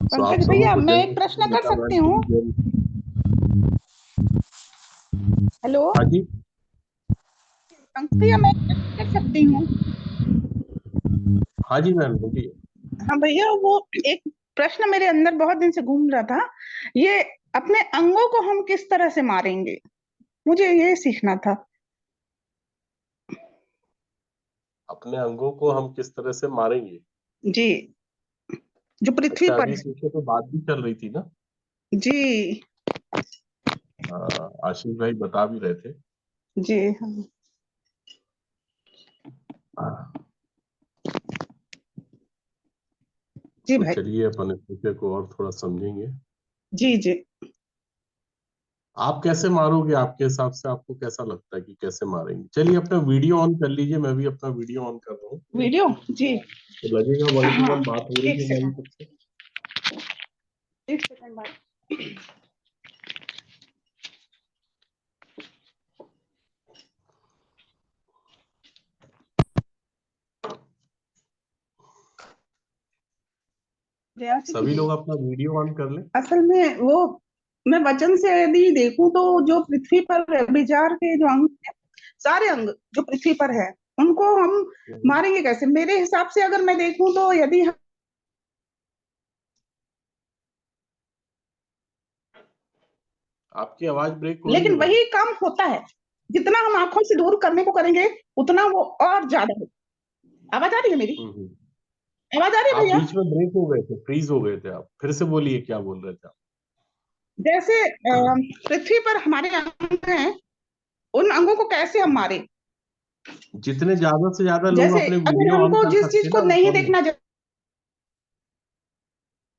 पंकज आप भैया, सबों को मैं जय एक प्रश्न श्री कर माता सकती रानी हूँ? की जय। हेलो हाँ जी, पंकज भैया, मैं एक प्रश्न कर सकती हूँ? हाँ जी मैम बोलिए। हाँ भैया, वो एक प्रश्न मेरे अंदर बहुत दिन से घूम रहा था। ये अपने अंगों को हम किस तरह से मारेंगे, मुझे ये सीखना था। अपने अंगों को हम किस तरह से मारेंगे? जी, जो पृथ्वी अच्छा, पर अभी इस विषय पे बात भी चल रही थी ना। है। जी। आशीष भाई बता भी रहे थे। जी हाँ। हाँ, जी तो भाई। चलिए अपन इस विषय को और थोड़ा समझेंगे। जी जी। आप कैसे मारोगे? आपके हिसाब से आपको कैसा लगता है कि कैसे मारेंगे? चलिए अपना वीडियो ऑन कर लीजिए, मैं भी अपना वीडियो ऑन कर रहा हूँ। वीडियो। जी। तो लगेगा वन टू हाँ, वन बात हो रही एक है हमारी सेकंड, सबसे। एक सेकंड बाद। जयासी की सभी जी। लोग अपना वीडियो ऑन कर लें। असल में वो, मैं वचन से यदि देखूं तो जो पृथ्वी पर विचार के जो अंग हैं, सारे अंग जो पृथ्वी पर है, उनको हम मारेंगे कैसे? मेरे हिसाब से अगर मैं देखूं तो यदि हम, आपकी आवाज ब्रेक हो रही है लेकिन मैम। वही काम होता है। जितना हम आंखों से दूर करने को करेंगे, उतना वो और ज्यादा हो। आवाज आ रही है मेरी? हम्म। आवाज आ रही है आप भैया? बीच में ब्रेक हो गए थे, फ्रीज हो गए थे। आप फिर से बोलिए, क्या बोल रहे थे आप? जैसे पृथ्वी पर हमारे अंग हैं, उन अंगों को कैसे हम मारें? जितने ज्यादा से ज्यादा लोग जैसे अपने अगर वीडियो ऑन हमको कर जिस सकते चीज हैं को ना, वो नहीं करें। देखना,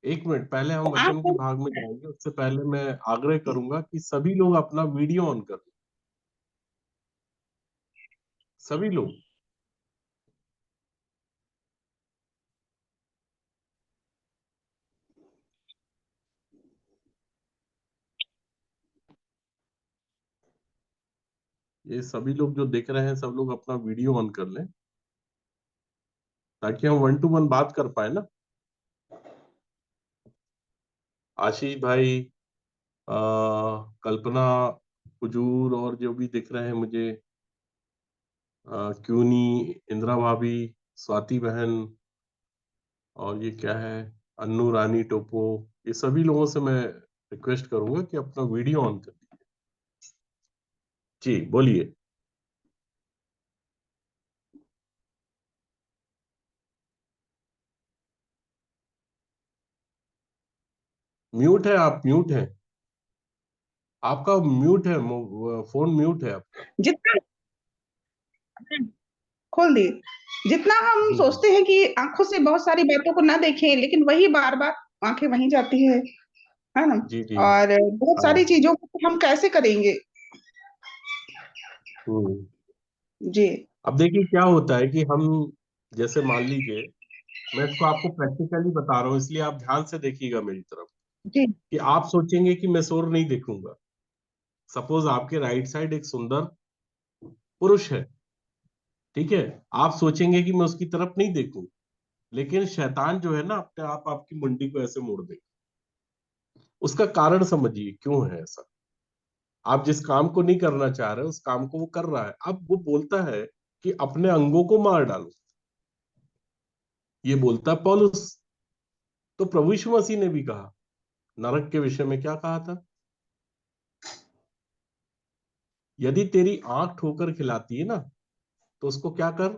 एक मिनट, पहले हम तो वचन के आपको, भाग में जाएंगे, उससे पहले मैं आग्रह करूंगा कि सभी लोग अपना वीडियो ऑन कर लें। सभी लोग। ये सभी लोग जो देख रहे हैं, सब लोग अपना वीडियो ऑन कर लें, ताकि हम वन टू वन बात कर पाए ना। आशीष भाई, कल्पना, हुजूर, और जो भी दिख रहे हैं मुझे, क्यूनी, इंदिरा भाभी, स्वाति बहन, और ये क्या है, अन्नू रानी टोपो, ये सभी लोगों से मैं रिक्वेस्ट करूंगा कि अपना वीडियो ऑन कर लीजिए। जी बोलिए। म्यूट है, आप म्यूट हैं। आपका म्यूट है, फोन म्यूट है आपका। जितना, खोल दिए। जितना हम हम्म। सोचते हैं कि आंखों से बहुत सारी बातों को ना देखें, लेकिन वही बार बार आंखें वहीं जाती है ना? जी जी। और बहुत हाँ। सारी चीजों को हम कैसे करेंगे? हम्म। जी। अब देखिए क्या होता है कि हम, जैसे मान लीजिए, मैं इसको आपको प्रैक्टिकली बता रहा हूँ, इसलिए आप ध्यान से देखिएगा मेरी तरफ। जी। कि आप सोचेंगे कि मैं शोर नहीं देखूंगा। सपोज आपके राइट साइड एक सुंदर पुरुष है, ठीक है। आप सोचेंगे कि मैं उसकी तरफ नहीं देखूं, लेकिन शैतान जो है ना, अपने आप आपकी मुंडी को ऐसे मोड़ देगा। उसका कारण समझिए क्यों है ऐसा। आप जिस काम को नहीं करना चाह रहे उस काम को वो कर रहा है। अब वो बोलता है कि अपने अंगों को मार डालो, ये बोलता है पौलुस। तो प्रभु यीशु मसीह ने भी कहा, नरक के विषय में क्या कहा था? यदि तेरी आंख ठोकर खिलाती है ना, तो उसको क्या कर।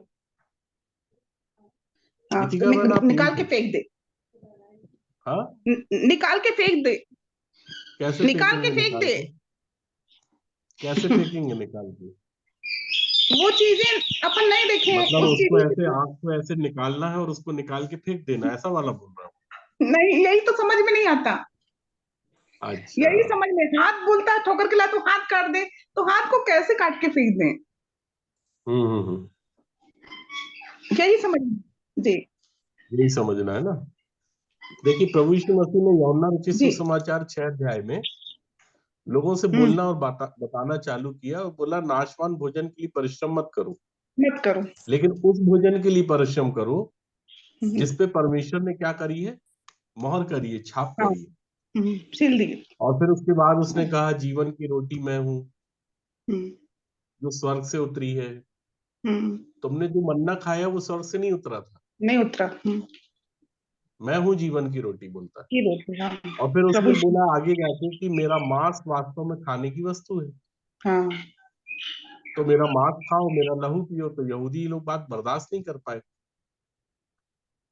हाँ, उसको गीतिका बहन, आप निकाल म्यूट के हैं। फेंक दे। हाँ। निकाल के फेंक दे। कैसे निकाल के फेंकेंगे फेंक निकाल दे। के? कैसे फेंकेंगे निकाल के? वो चीजें अपन नहीं देखें, मतलब उस उसको चीजों ऐसे को। आंख को ऐसे निकालना है और उसको निकाल के फेंक देना, ऐसा वाला बोल रहा हूँ। नहीं, यही तो समझ में नहीं आता। अच्छा। यही समझ में, हाथ बोलता है ठोकर के ला तो हाथ काट दे, तो हाथ को कैसे काट के फेंक दें? हम्म। यही समझ में। जी। यही समझना है ना। देखिए प्रभु यीशु मसीह ने यूहन्ना रचित जी। सुसमाचार 6 अध्याय में लोगों से हम्म। बोलना और बताना चालू किया, और बोला नाशवान भोजन के लिए परिश्रम मत करो, मत करो। लेकिन उस भोजन के लिए परिश्रम करो हम्म। जिस पे परमेश्वर ने क्या करी है, मोहर करिए, छाप हाँ। पड़िए। सिल दिए। और फिर उसके बाद उसने कहा, जीवन की रोटी मैं हूँ हम्म। जो स्वर्ग से उतरी है। हम्म। तुमने जो मन्ना खाया वो स्वर्ग से नहीं उतरा था, नहीं उतरा। मैं हूँ जीवन की रोटी, बोलता है। की रोटी, हाँ। और फिर उसने प्रभु श्री। बोला आगे जाके कि मेरा मांस वास्तव में खाने की वस्तु है, हाँ। तो मेरा मांस खाओ, मेरा लहू पियो। तो यहूदी लोग बात बर्दाश्त नहीं कर पाए।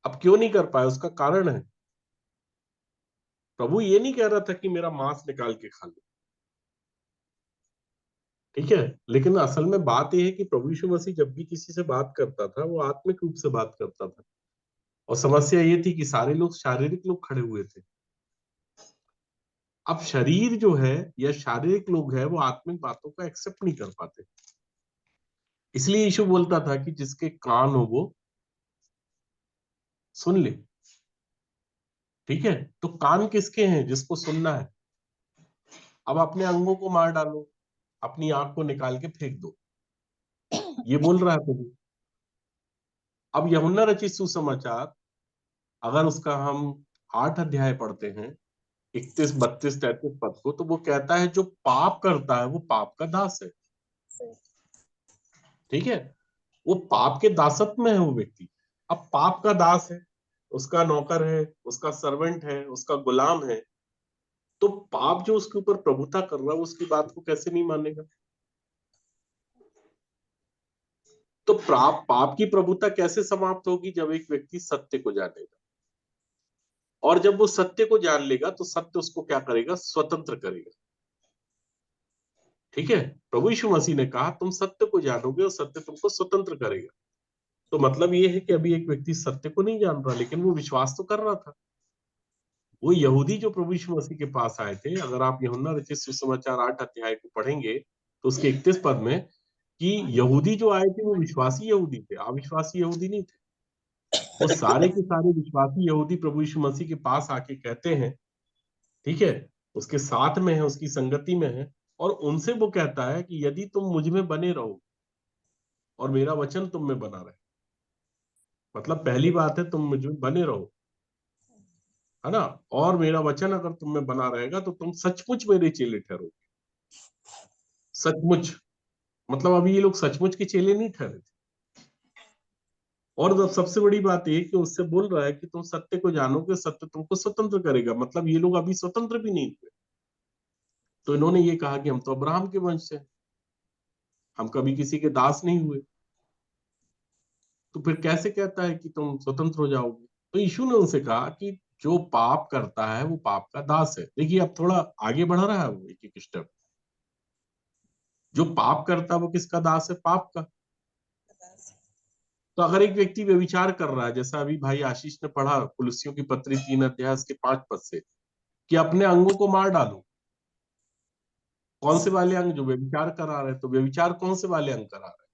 अब क्यों नहीं कर पाए, उसका कारण है। प्रभु ये नहीं कह रहा था कि मेरा मांस निकाल के खा लो, ठीक है। लेकिन असल में बात यह है कि प्रभु यीशु मसीह जब भी किसी से बात करता था, वो आत्मिक रूप से बात करता था। और समस्या ये थी कि सारे लोग, शारीरिक लोग खड़े हुए थे। अब शरीर जो है या शारीरिक लोग है, वो आत्मिक बातों को एक्सेप्ट नहीं कर पाते। इसलिए यीशु बोलता था कि जिसके कान हो वो सुन ले, ठीक है। तो कान किसके हैं? जिसको सुनना है। अब अपने अंगों को मार डालो, अपनी आंख को निकाल के फेंक दो, ये बोल रहा है प्रभु। अब यूहन्ना रचित सुसमाचार, अगर उसका हम 8 अध्याय पढ़ते हैं, 31, 32, 33 पद को, तो वो कहता है जो पाप करता है वो पाप का दास है, ठीक है। वो पाप के दासत्व में है वो व्यक्ति। अब पाप का दास है, उसका नौकर है, उसका सर्वेंट है, उसका गुलाम है। तो पाप जो उसके ऊपर प्रभुता कर रहा है, उसकी बात को कैसे नहीं मानेगा? तो पाप की प्रभुता कैसे समाप्त होगी? जब एक व्यक्ति सत्य को जानेगा। और जब वो सत्य को जान लेगा तो सत्य उसको क्या करेगा? स्वतंत्र करेगा, ठीक है। प्रभु यीशु मसीह ने कहा तुम सत्य को जानोगे और सत्य तुमको स्वतंत्र करेगा। तो मतलब ये है कि अभी एक व्यक्ति सत्य को नहीं जान रहा, लेकिन वो विश्वास तो कर रहा था। वो यहूदी जो प्रभु यीशु मसीह के पास आए थे, अगर आप यूहन्ना रचित सुसमाचार 8 अध्याय को पढ़ेंगे तो उसके 31 पद में, कि यहूदी जो आए थे वो विश्वासी यहूदी थे, अविश्वासी यहूदी नहीं थे। वो सारे के सारे विश्वासी यहूदी प्रभु यीशु मसीह के पास आके कहते हैं, ठीक है, उसके साथ में है, उसकी संगति में है। और उनसे वो कहता है कि यदि तुम मुझ में बने रहो और मेरा वचन तुम में बना रहे, मतलब पहली बात है तुम मुझ में बने रहो, है ना। और मेरा वचन अगर तुम में बना रहेगा तो तुम सचमुच मेरे चेले ठहरोगे। सचमुच मतलब अभी ये लोग सचमुच के चेले नहीं ठहरे थे। और जब सबसे बड़ी बात ये कि उससे बोल रहा है कि तुम सत्य को जानोगे, सत्य तुमको स्वतंत्र करेगा। मतलब ये लोग अभी स्वतंत्र भी नहीं थे। तो इन्होंने ये कहा कि हम तो अब्राहम के वंश से हैं, हम कभी किसी के दास नहीं हुए, तो फिर कैसे कहता है कि तुम स्वतंत्र हो जाओगे? तो यीशु ने उनसे कहा कि जो पाप करता है वो पाप का दास है। देखिए अब थोड़ा आगे बढ़ रहा है वो एक एक स्टेप। जो पाप करता है वो किसका दास है? पाप का। तो अगर एक व्यक्ति व्यभिचार कर रहा है, जैसा अभी भाई आशीष ने पढ़ा कुलुस्सियों की पत्री 3 अध्याय के 5 पद से, कि अपने अंगों को मार डालो। कौन से वाले अंग? जो व्यभिचार करा रहे हैं। तो व्यभिचार कौन से वाले अंग करा रहे हैं?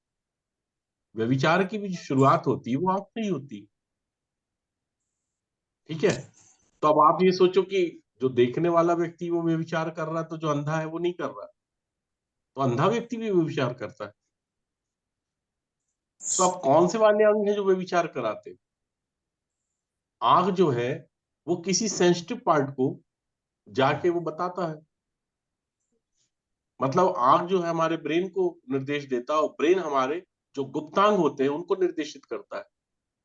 व्यभिचार की भी जो शुरुआत होती है वो आंख से ही होती है, ठीक है। तो अब आप ये सोचो कि जो देखने वाला व्यक्ति वो व्यभिचार कर रहा है, तो जो अंधा है वो नहीं कर रहा है। तो अंधा व्यक्ति भी व्यभिचार करता है। तो अब कौन से वाले अंग है जो व्यभिचार कराते हैं? आंख जो है वो किसी सेंसिटिव पार्ट को जाके वो बताता है। मतलब आंख जो है हमारे ब्रेन को निर्देश देता है, और ब्रेन हमारे जो गुप्तांग होते हैं उनको निर्देशित करता है।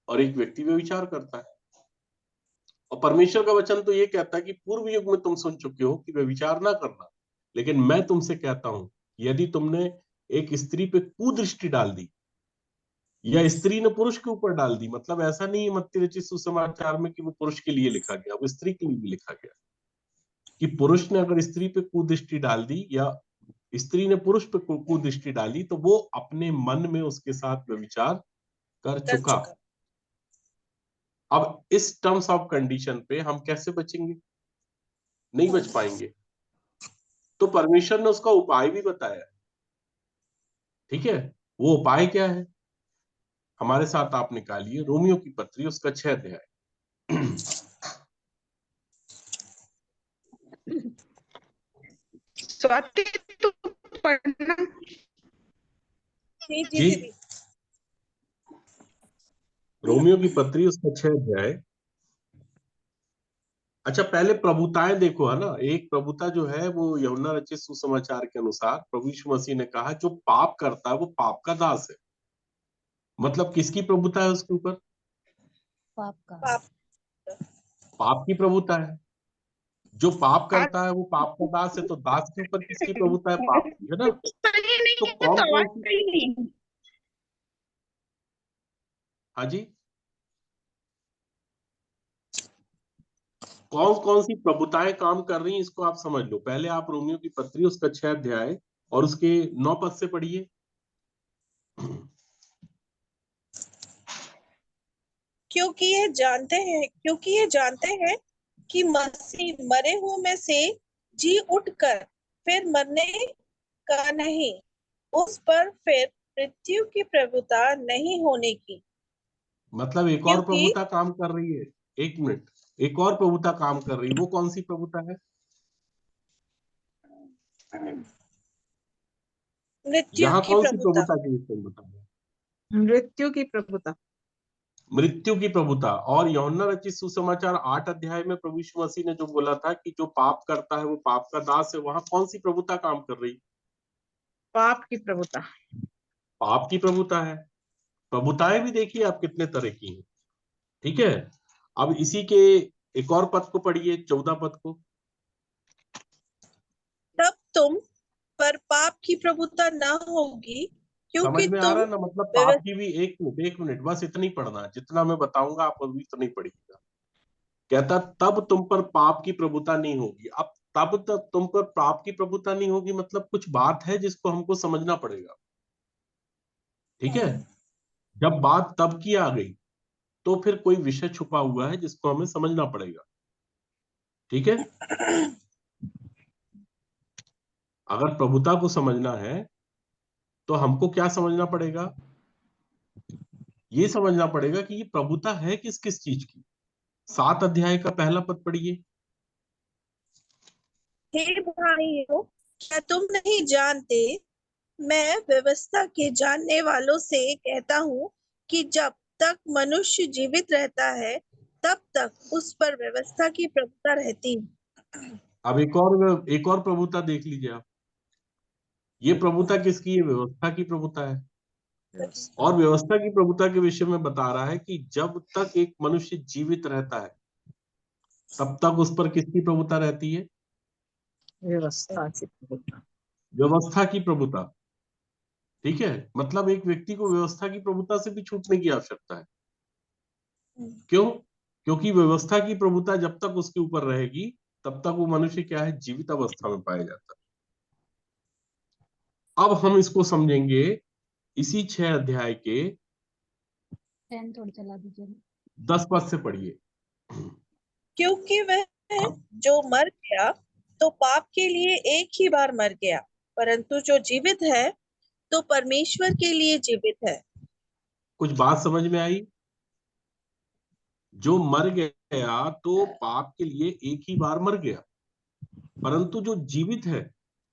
और एक व्यक्ति व्यभिचार करता है। और परमेश्वर का वचन तो ये कहता है कि पूर्व युग में तुम सुन चुके हो कि व्यभिचार ना करना, लेकिन मैं तुमसे कहता हूं, यदि तुमने एक स्त्री पे कुदृष्टि डाल दी, या स्त्री ने पुरुष के ऊपर डाल दी, मतलब ऐसा नहीं है मत्ती रचित सुसमाचार में कि वो पुरुष के लिए लिखा गया, वो स्त्री के लिए भी लिखा गया, कि पुरुष ने अगर स्त्री पे कुदृष्टि डाल दी या स्त्री ने पुरुष पे कुदृष्टि डाली, तो वो अपने मन में उसके साथ व्यभिचार कर चुका। अब इस टर्म्स ऑफ कंडीशन पे हम कैसे बचेंगे? नहीं बच पाएंगे। तो परमेश्वर ने उसका उपाय भी बताया, ठीक है। वो उपाय क्या है? हमारे साथ आप निकालिए रोमियो की पत्री, उसका 6 अध्याय। स्वाति तो पढ़ना। जी जी जी, दीदी। रोमियो की पत्री उसका 6 अध्याय अच्छा, पहले प्रभुताएं देखो, है ना। एक प्रभुता जो है वो यूहन्ना रचित सुसमाचार के अनुसार प्रभु यीशु मसीह ने कहा जो पाप करता है वो पाप का दास है। मतलब किसकी प्रभुता है उसके ऊपर? पाप का। पाप। पाप की प्रभुता है। जो पाप आज करता है वो पाप का दास है, तो दास के ऊपर किसकी प्रभुता है? पाप की, है ना। सही तो नहीं है कौन तो कौन आवाज सी, सही नहीं है। हाँ जी, कौन कौन सी प्रभुताएं काम कर रही हैं इसको आप समझ लो। पहले आप रोमियो की पत्री उसका 6 अध्याय और उसके 9 पद से पढ़िए। क्योंकि ये जानते हैं कि मसीह मरे हुओं में से जी उठकर फिर मरने का नहीं, उस पर फिर मृत्यु की प्रभुता नहीं होने की। मतलब एक और क्योंकि प्रभुता काम कर रही है। एक मिनट, एक और प्रभुता काम कर रही है, वो कौन सी प्रभुता है? मृत्यु यहाँ की कौन सी प्रभुता। प्रभुता की विषय में बताया? मृत्यु की प्रभुता। मृत्यु की प्रभुता। और यूहन्ना रचित सुसमाचार 8 अध्याय में प्रभु यीशु मसीह ने जो बोला था कि जो पाप करता है वो पाप का दास है, वहां कौन सी प्रभुता काम कर रही? पाप की प्रभुता। पाप की प्रभुता है। प्रभुताएं भी देखिए आप कितने तरह की हैं। ठीक है। अब इसी के एक और पद को पढ़िए, 14 पद को। तब तुम पर पाप की प्रभुता न होगी, समझ क्योंकि में आ तुम रहा है ना? मतलब पाप व्यवस्था। की भी, एक मिनट बस इतना ही पढ़ना है, जितना मैं बताऊंगा आप अभी इतना ही पढ़िएगा। कहता तब तुम पर पाप की प्रभुता नहीं होगी। अब तब तक तुम पर पाप की प्रभुता नहीं होगी, मतलब कुछ बात है जिसको हमको समझना पड़ेगा। ठीक है। जब बात तब की आ गई तो फिर कोई विषय छुपा हुआ है जिसको हमें समझना पड़ेगा। ठीक है। अगर प्रभुता को समझना है तो हमको क्या समझना पड़ेगा? ये समझना पड़ेगा कि ये प्रभुता है किस किस चीज की। 7 अध्याय का पहला पद पढ़िए। हे भाइयों, क्या तुम नहीं जानते, मैं व्यवस्था के जानने वालों से कहता हूँ कि जब तक मनुष्य जीवित रहता है तब तक उस पर व्यवस्था की प्रभुता रहती है। अब एक और प्रभुता देख लीजिए आप। ये प्रभुता किसकी है? व्यवस्था की प्रभुता है। और व्यवस्था की प्रभुता के विषय में बता रहा है कि जब तक एक मनुष्य जीवित रहता है तब तक उस पर किसकी प्रभुता रहती है? व्यवस्था की प्रभुता। व्यवस्था की प्रभुता। ठीक है। मतलब एक व्यक्ति को व्यवस्था की प्रभुता से भी छूटने की आवश्यकता है। क्यों? क्योंकि व्यवस्था की प्रभुता जब तक उसके ऊपर रहेगी तब तक वो मनुष्य क्या है? जीवित अवस्था में पाया जाता है। अब हम इसको समझेंगे इसी 6 अध्याय के 10 थोड़ी चला दीजिए। 10 पद से पढ़िए। क्योंकि वह जो मर गया तो पाप के लिए एक ही बार मर गया, परंतु जो जीवित है तो परमेश्वर के लिए जीवित है। कुछ बात समझ में आई? जो मर गया तो पाप के लिए एक ही बार मर गया, परंतु जो जीवित है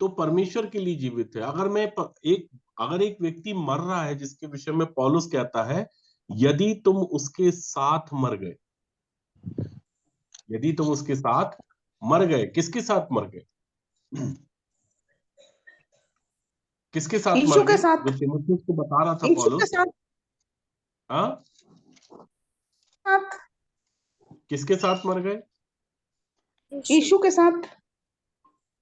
तो परमेश्वर के लिए जीवित है। अगर एक व्यक्ति मर रहा है, जिसके विषय में पौलुस कहता है यदि तुम उसके साथ मर गए, यदि तुम उसके साथ मर गए, किसके साथ मर गए? किसके साथ मर यीशु के गए? साथ। जो तीमुथियुस को बता रहा था यीशु के पौलुस। साथ। हाँ, साथ। किसके साथ मर गए? यीशु के साथ।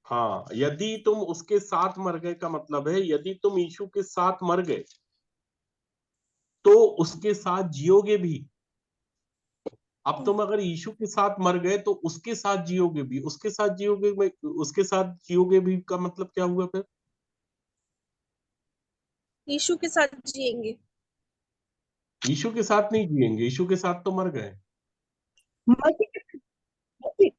हाँ, यदि तुम उसके साथ मर गए का मतलब है यदि तुम यीशु के साथ मर गए तो उसके साथ जियोगे भी। अब तुम अगर यीशु के साथ मर गए तो उसके साथ जियोगे भी। उसके साथ जियोगे भी का मतलब क्या हुआ फिर? यीशु के साथ जिएंगे। यीशु के साथ नहीं जिएंगे, यीशु के साथ तो मर गए। मसीह मसीह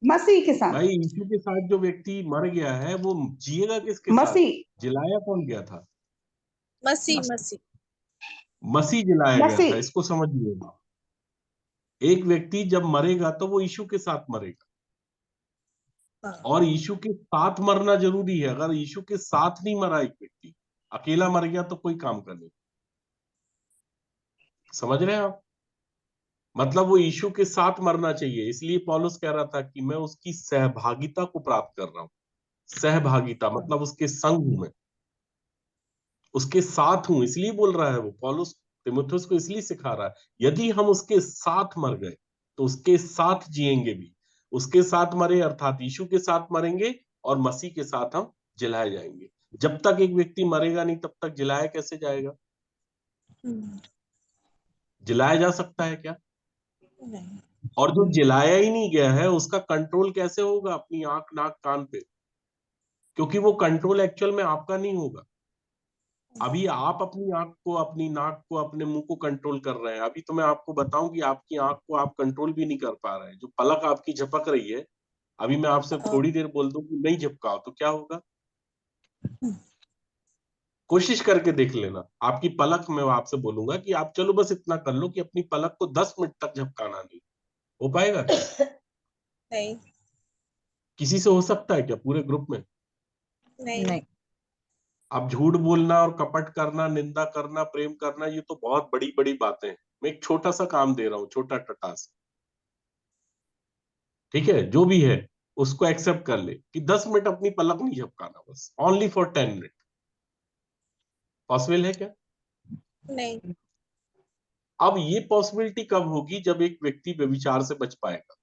मसीह के साथ। भाई यीशु के साथ जो व्यक्ति मर गया है वो जिएगा किसके साथ? मसीह। जिलाया कौन गया था? मसीह मसीह। मसीह जिलाया गया था, मसीह। इसको समझिएगा। एक व्यक्ति जब मरेगा तो वो यीशु के साथ मरेगा। हाँ। और यीशु के साथ मरना जरूरी है। अगर यीशु के साथ नहीं मरा एक व्यक्ति, अकेला मर गया तो कोई काम कर नहीं। समझ रहे हैं आप? मतलब वो यीशु के साथ मरना चाहिए, इसलिए पौलुस कह रहा था कि मैं उसकी सहभागिता को प्राप्त कर रहा हूं। सहभागिता मतलब उसके संग हूं मैं, उसके साथ हूं, इसलिए बोल रहा है वो पौलुस तीमुथियुस को, इसलिए सिखा रहा है यदि हम उसके साथ मर गए तो उसके साथ जिएंगे भी। उसके साथ मरे अर्थात यीशु के साथ मरेंगे और मसीह के साथ हम जिलाए जाएंगे। जब तक एक व्यक्ति मरेगा नहीं तब तक जिलाया कैसे जाएगा? जिलाया जा सकता है क्या? नहीं। और जो जिलाया ही नहीं गया है उसका कंट्रोल कैसे होगा अपनी आंख नाक कान पे? क्योंकि वो कंट्रोल एक्चुअल में आपका नहीं होगा। अभी आप अपनी आंख को, अपनी नाक को, अपने मुंह को कंट्रोल कर रहे हैं। अभी तो मैं आपको बताऊं कि आपकी आंख को आप कंट्रोल भी नहीं कर पा रहे हैं। जो पलक आपकी झपक रही है, अभी मैं आपसे थोड़ी देर बोल दूं कि नहीं झपकाओ तो क्या होगा? कोशिश करके देख लेना। आपकी पलक, मैं आपसे बोलूंगा कि आप चलो बस इतना कर लो कि अपनी पलक को 10 मिनट तक झपकाना नहीं। हो पाएगा क्या? नहीं। किसी से हो सकता है क्या पूरे ग्रुप में? नहीं। अब झूठ बोलना और कपट करना, निंदा करना, प्रेम करना, ये तो बहुत बड़ी बड़ी बातें हैं। मैं एक छोटा सा काम दे रहा हूँ, छोटा टटास, ठीक है, जो भी है उसको एक्सेप्ट कर ले कि 10 मिनट अपनी पलक नहीं झपकाना, बस ओनली फॉर 10 मिनट। पॉसिबल है क्या? नहीं। अब ये पॉसिबिलिटी कब होगी? जब एक व्यक्ति व्यभिचार से बच पाएगा।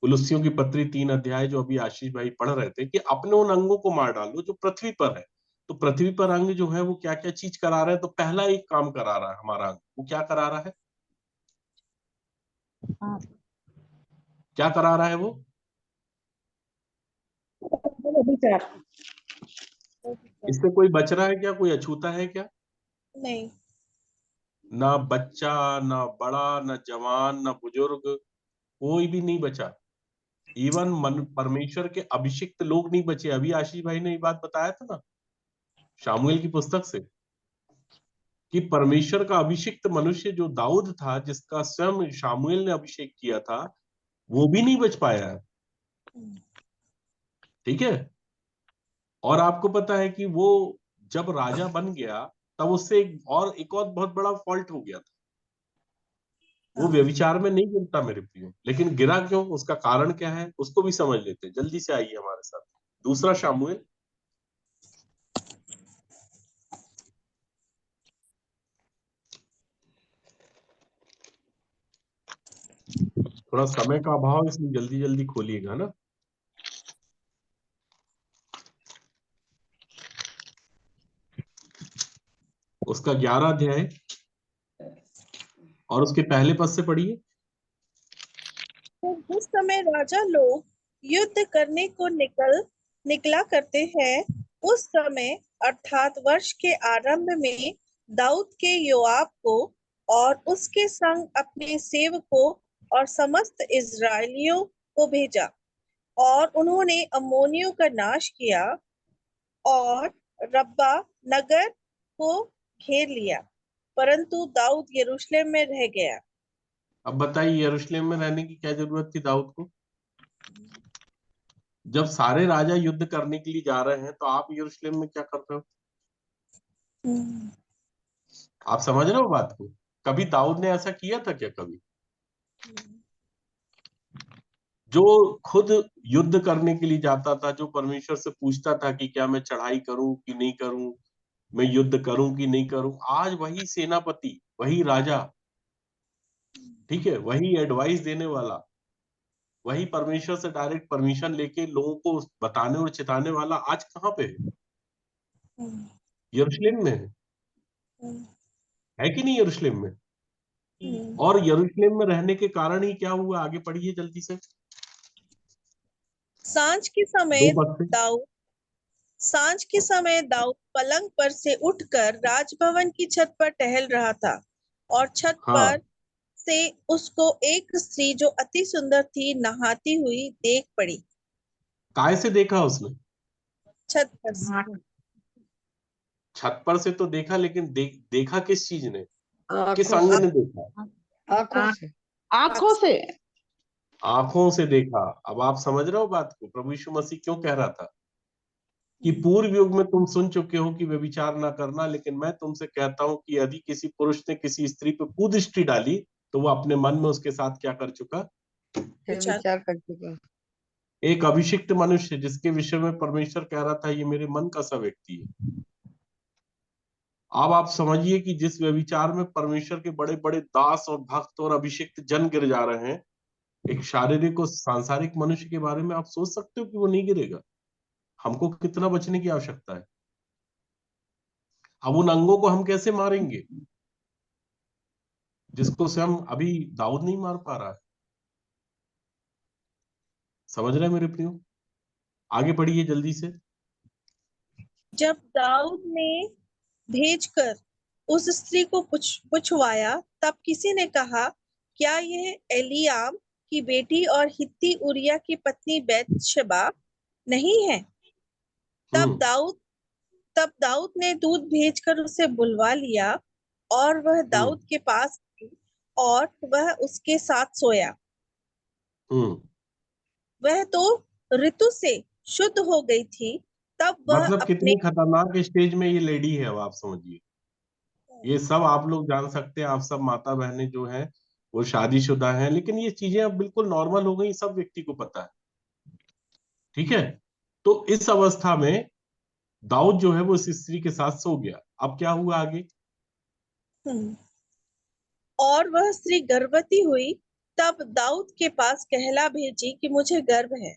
कुलुस्सियों की पत्री 3 अध्याय जो अभी आशीष भाई पढ़ रहे थे कि अपने उन अंगों को मार डालो जो पृथ्वी पर है। तो पृथ्वी पर अंग जो है वो क्या क्या चीज करा रहा है? तो पहला एक काम करा रहा है हमारा अंग, वो क्या करा रहा है? हाँ। क्या करा रहा है वो? व्यभिचार। इससे कोई बच रहा है क्या? कोई अछूता है क्या? नहीं। ना बच्चा, ना बड़ा, ना जवान, ना बुजुर्ग, कोई भी नहीं बचा। इवन मन परमेश्वर के अभिषिक्त लोग नहीं बचे। अभी आशीष भाई ने ये बात बताया था ना शामुएल की पुस्तक से, कि परमेश्वर का अभिषिक्त मनुष्य जो दाऊद था, जिसका स्वयं शामुएल ने अभिषेक किया था, वो भी नहीं बच पाया है। ठीक है। और आपको पता है कि वो जब राजा बन गया तब उससे एक और बहुत बड़ा फॉल्ट हो गया था। वो व्यभिचार में नहीं गिरता मेरे प्रियो, लेकिन गिरा क्यों? उसका कारण क्या है उसको भी समझ लेते हैं। जल्दी से आइए हमारे साथ दूसरा शामुएल, थोड़ा समय का अभाव इसलिए जल्दी जल्दी खोलिएगा ना। उसका 11 अध्याय और उसके पहले पद से पढ़िए। तो जिस समय राजा लोग युद्ध करने को निकला करते हैं, उस समय अर्थात वर्ष के आरंभ में दाऊद के योआब को और उसके संग अपने सेवकों और समस्त इस्राएलियों को भेजा, और उन्होंने अम्मोनियों का नाश किया और रब्बा नगर को घेर लिया, परंतु दाऊद यरूशलेम में रह गया। अब बताइए यरूशलेम में रहने की क्या जरूरत थी दाऊद को? जब सारे राजा युद्ध करने के लिए जा रहे हैं तो आप यरूशलेम में क्या कर रहे हो? आप समझ रहे हो बात को? कभी दाऊद ने ऐसा किया था क्या कभी? जो खुद युद्ध करने के लिए जाता था, जो परमेश्वर से पूछता था कि क्या मैं चढ़ाई करूं कि नहीं करूं, मैं युद्ध करूं कि नहीं करूं, आज वही सेनापति, वही राजा, ठीक है, वही एडवाइस देने वाला, वही परमेश्वर से डायरेक्ट परमिशन लेके लोगों को बताने और चिताने वाला आज कहाँ पे है? यरूशलेम में है कि नहीं? यरूशलेम में। और यरूशलेम में रहने के कारण ही क्या हुआ? आगे पढ़िए जल्दी से सांझ के 2 समय पद से। दाऊद सांझ के समय दाऊद पलंग पर से उठकर राजभवन की छत पर टहल रहा था, और छत हाँ, पर से उसको एक स्त्री जो अति सुंदर थी नहाती हुई देख पड़ी। काय से देखा उसने? छत पर से। छत पर से तो देखा, लेकिन देखा किस चीज ने? किस आंखों अंग से। ने देखा? आंखों से। आंखों से। आंखों से देखा। अब आप समझ रहे हो बात को? प्रभु यीशु मसीह क्यों कह रहा था कि पूर्व युग में तुम सुन चुके हो कि व्यभिचार ना करना, लेकिन मैं तुमसे कहता हूं कि यदि किसी पुरुष ने किसी स्त्री पर कुदृष्टि डाली तो वो अपने मन में उसके साथ क्या कर चुका? विचार विचार कर चुका। एक अभिषिक्त मनुष्य जिसके विषय में परमेश्वर कह रहा था ये मेरे मन का सा व्यक्ति है। अब आप समझिए कि जिस व्यभिचार में परमेश्वर के बड़े बड़े दास और भक्त और अभिषिक्त जन गिर जा रहे हैं, एक शारीरिक और सांसारिक मनुष्य के बारे में आप सोच सकते हो कि वो नहीं गिरेगा? हमको कितना बचने की आवश्यकता है? अब उन अंगों को हम कैसे मारेंगे जिसको स्वयं अभी दाऊद नहीं मार पा रहा है? समझ रहे हैं मेरे प्रियो? आगे बढ़िए जल्दी से। जब दाऊद ने भेजकर उस स्त्री को पुछवाया, तब किसी ने कहा, क्या यह एलीआम की बेटी और हित्ती उरिया की पत्नी बैतशेबा नहीं है? तब दाऊद ने दूत भेजकर उसे बुलवा लिया और वह दाऊद के पास गई और वह उसके साथ सोया। वह तो ऋतु से शुद्ध हो गई थी। तब वह मतलब अपने कितनी खतरनाक स्टेज में ये लेडी है, अब आप समझिए। ये सब आप लोग जान सकते हैं, आप सब माता बहनें जो हैं वो शादीशुदा हैं, लेकिन ये चीजें अब बिल्कुल नॉर्मल हो गई, सब व्यक्ति को पता है। ठीक है, तो इस अवस्था में दाऊद जो है वो इस स्त्री के साथ सो गया। अब क्या हुआ आगे? और वह स्त्री गर्भवती हुई। तब दाऊद के पास कहला भेजी कि मुझे गर्भ है।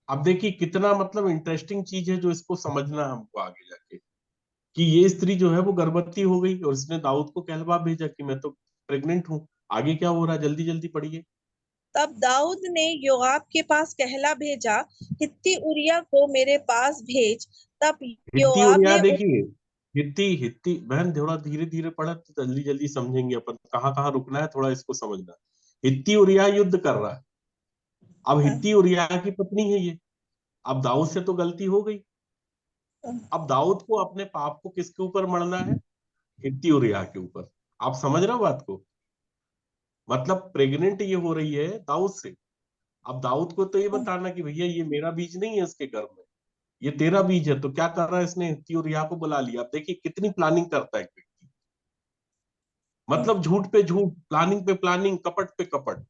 अब देखिए कितना मतलब इंटरेस्टिंग चीज है जो इसको समझना है हमको आगे जाके, कि ये स्त्री जो है वो गर्भवती हो गई और इसने दाऊद को कहलवा भेजा कि मैं तो प्रेग्नेंट हूं। आगे क्या हो रहा है? जल्दी जल्दी पढ़िए। तब दाऊद ने योआब के पास कहला भेजा, हित्ती उरिया को मेरे पास भेज। तब हित्ती योआब उरिया ने देखिए, हित्ती हित्ती बहन थोड़ा धीरे धीरे पढ़ा तो जल्दी जल्दी समझेंगे अपन, कहाँ कहाँ रुकना है थोड़ा इसको समझना। हित्ती उरिया युद्ध कर रहा है। अब हित्ती उरिया की पत्नी है ये। अब दाऊद से तो गलती हो गई। अब दाऊद को अपने पाप को किसके ऊपर मढ़ना है? हित्ती उरिया के ऊपर। आप समझ रहे हो बात को? मतलब प्रेग्नेंट ये हो रही है दाऊद से। अब दाऊद को तो ये बताना कि भैया ये मेरा बीज नहीं है इसके गर्भ में, ये तेरा बीज है। तो क्या कर रहा है इसने? हित्ती उरिया को बुला लिया। अब देखिए कितनी प्लानिंग करता है एक व्यक्ति, मतलब झूठ पे झूठ, प्लानिंग पे प्लानिंग, कपट पे कपट।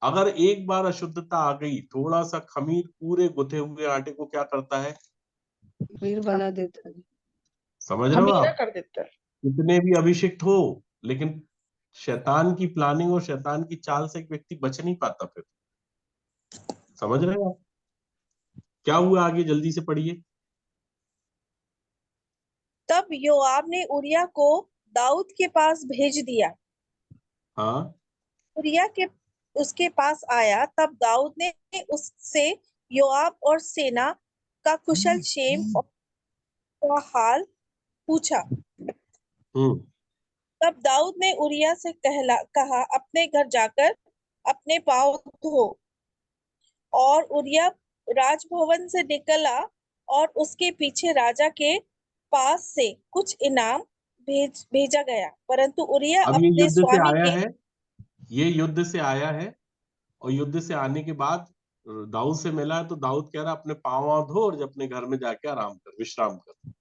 अगर एक बार अशुद्धता आ गई, थोड़ा सा खमीर पूरे गुथे हुए आटे को क्या करता है? खमीर बना देता है। समझ रहे हो खमीरा आप? कर देता है। कितने भी अभिषिक्त हो, लेकिन शैतान की प्लानिंग और शैतान की चाल से एक व्यक्ति बच नहीं पाता फिर। समझ रहे हो आप? क्या हुआ आगे? जल्दी से पढ़िए। तब योआब ने उरिया को दाऊद के पास भेज दिया। हाँ, उरिया के उसके पास आया। तब दाऊद ने उससे योआब और सेना का कुशल क्षेम और हाल पूछा। हम्म तब दाऊद ने उरिया से कहा, अपने घर जाकर अपने पाँव धो। और उरिया राजभवन से निकला और उसके पीछे राजा के पास से कुछ इनाम भेजा गया, परंतु उरिया अब ये अपने युद्ध से स्वामी आया के है, ये युद्ध से आया है, और युद्ध से आने के बाद दाऊद से मिला है, तो दाऊद कह रहा अपने पाँव वाँव धो और अपने घर में जाके आराम कर, विश्राम कर।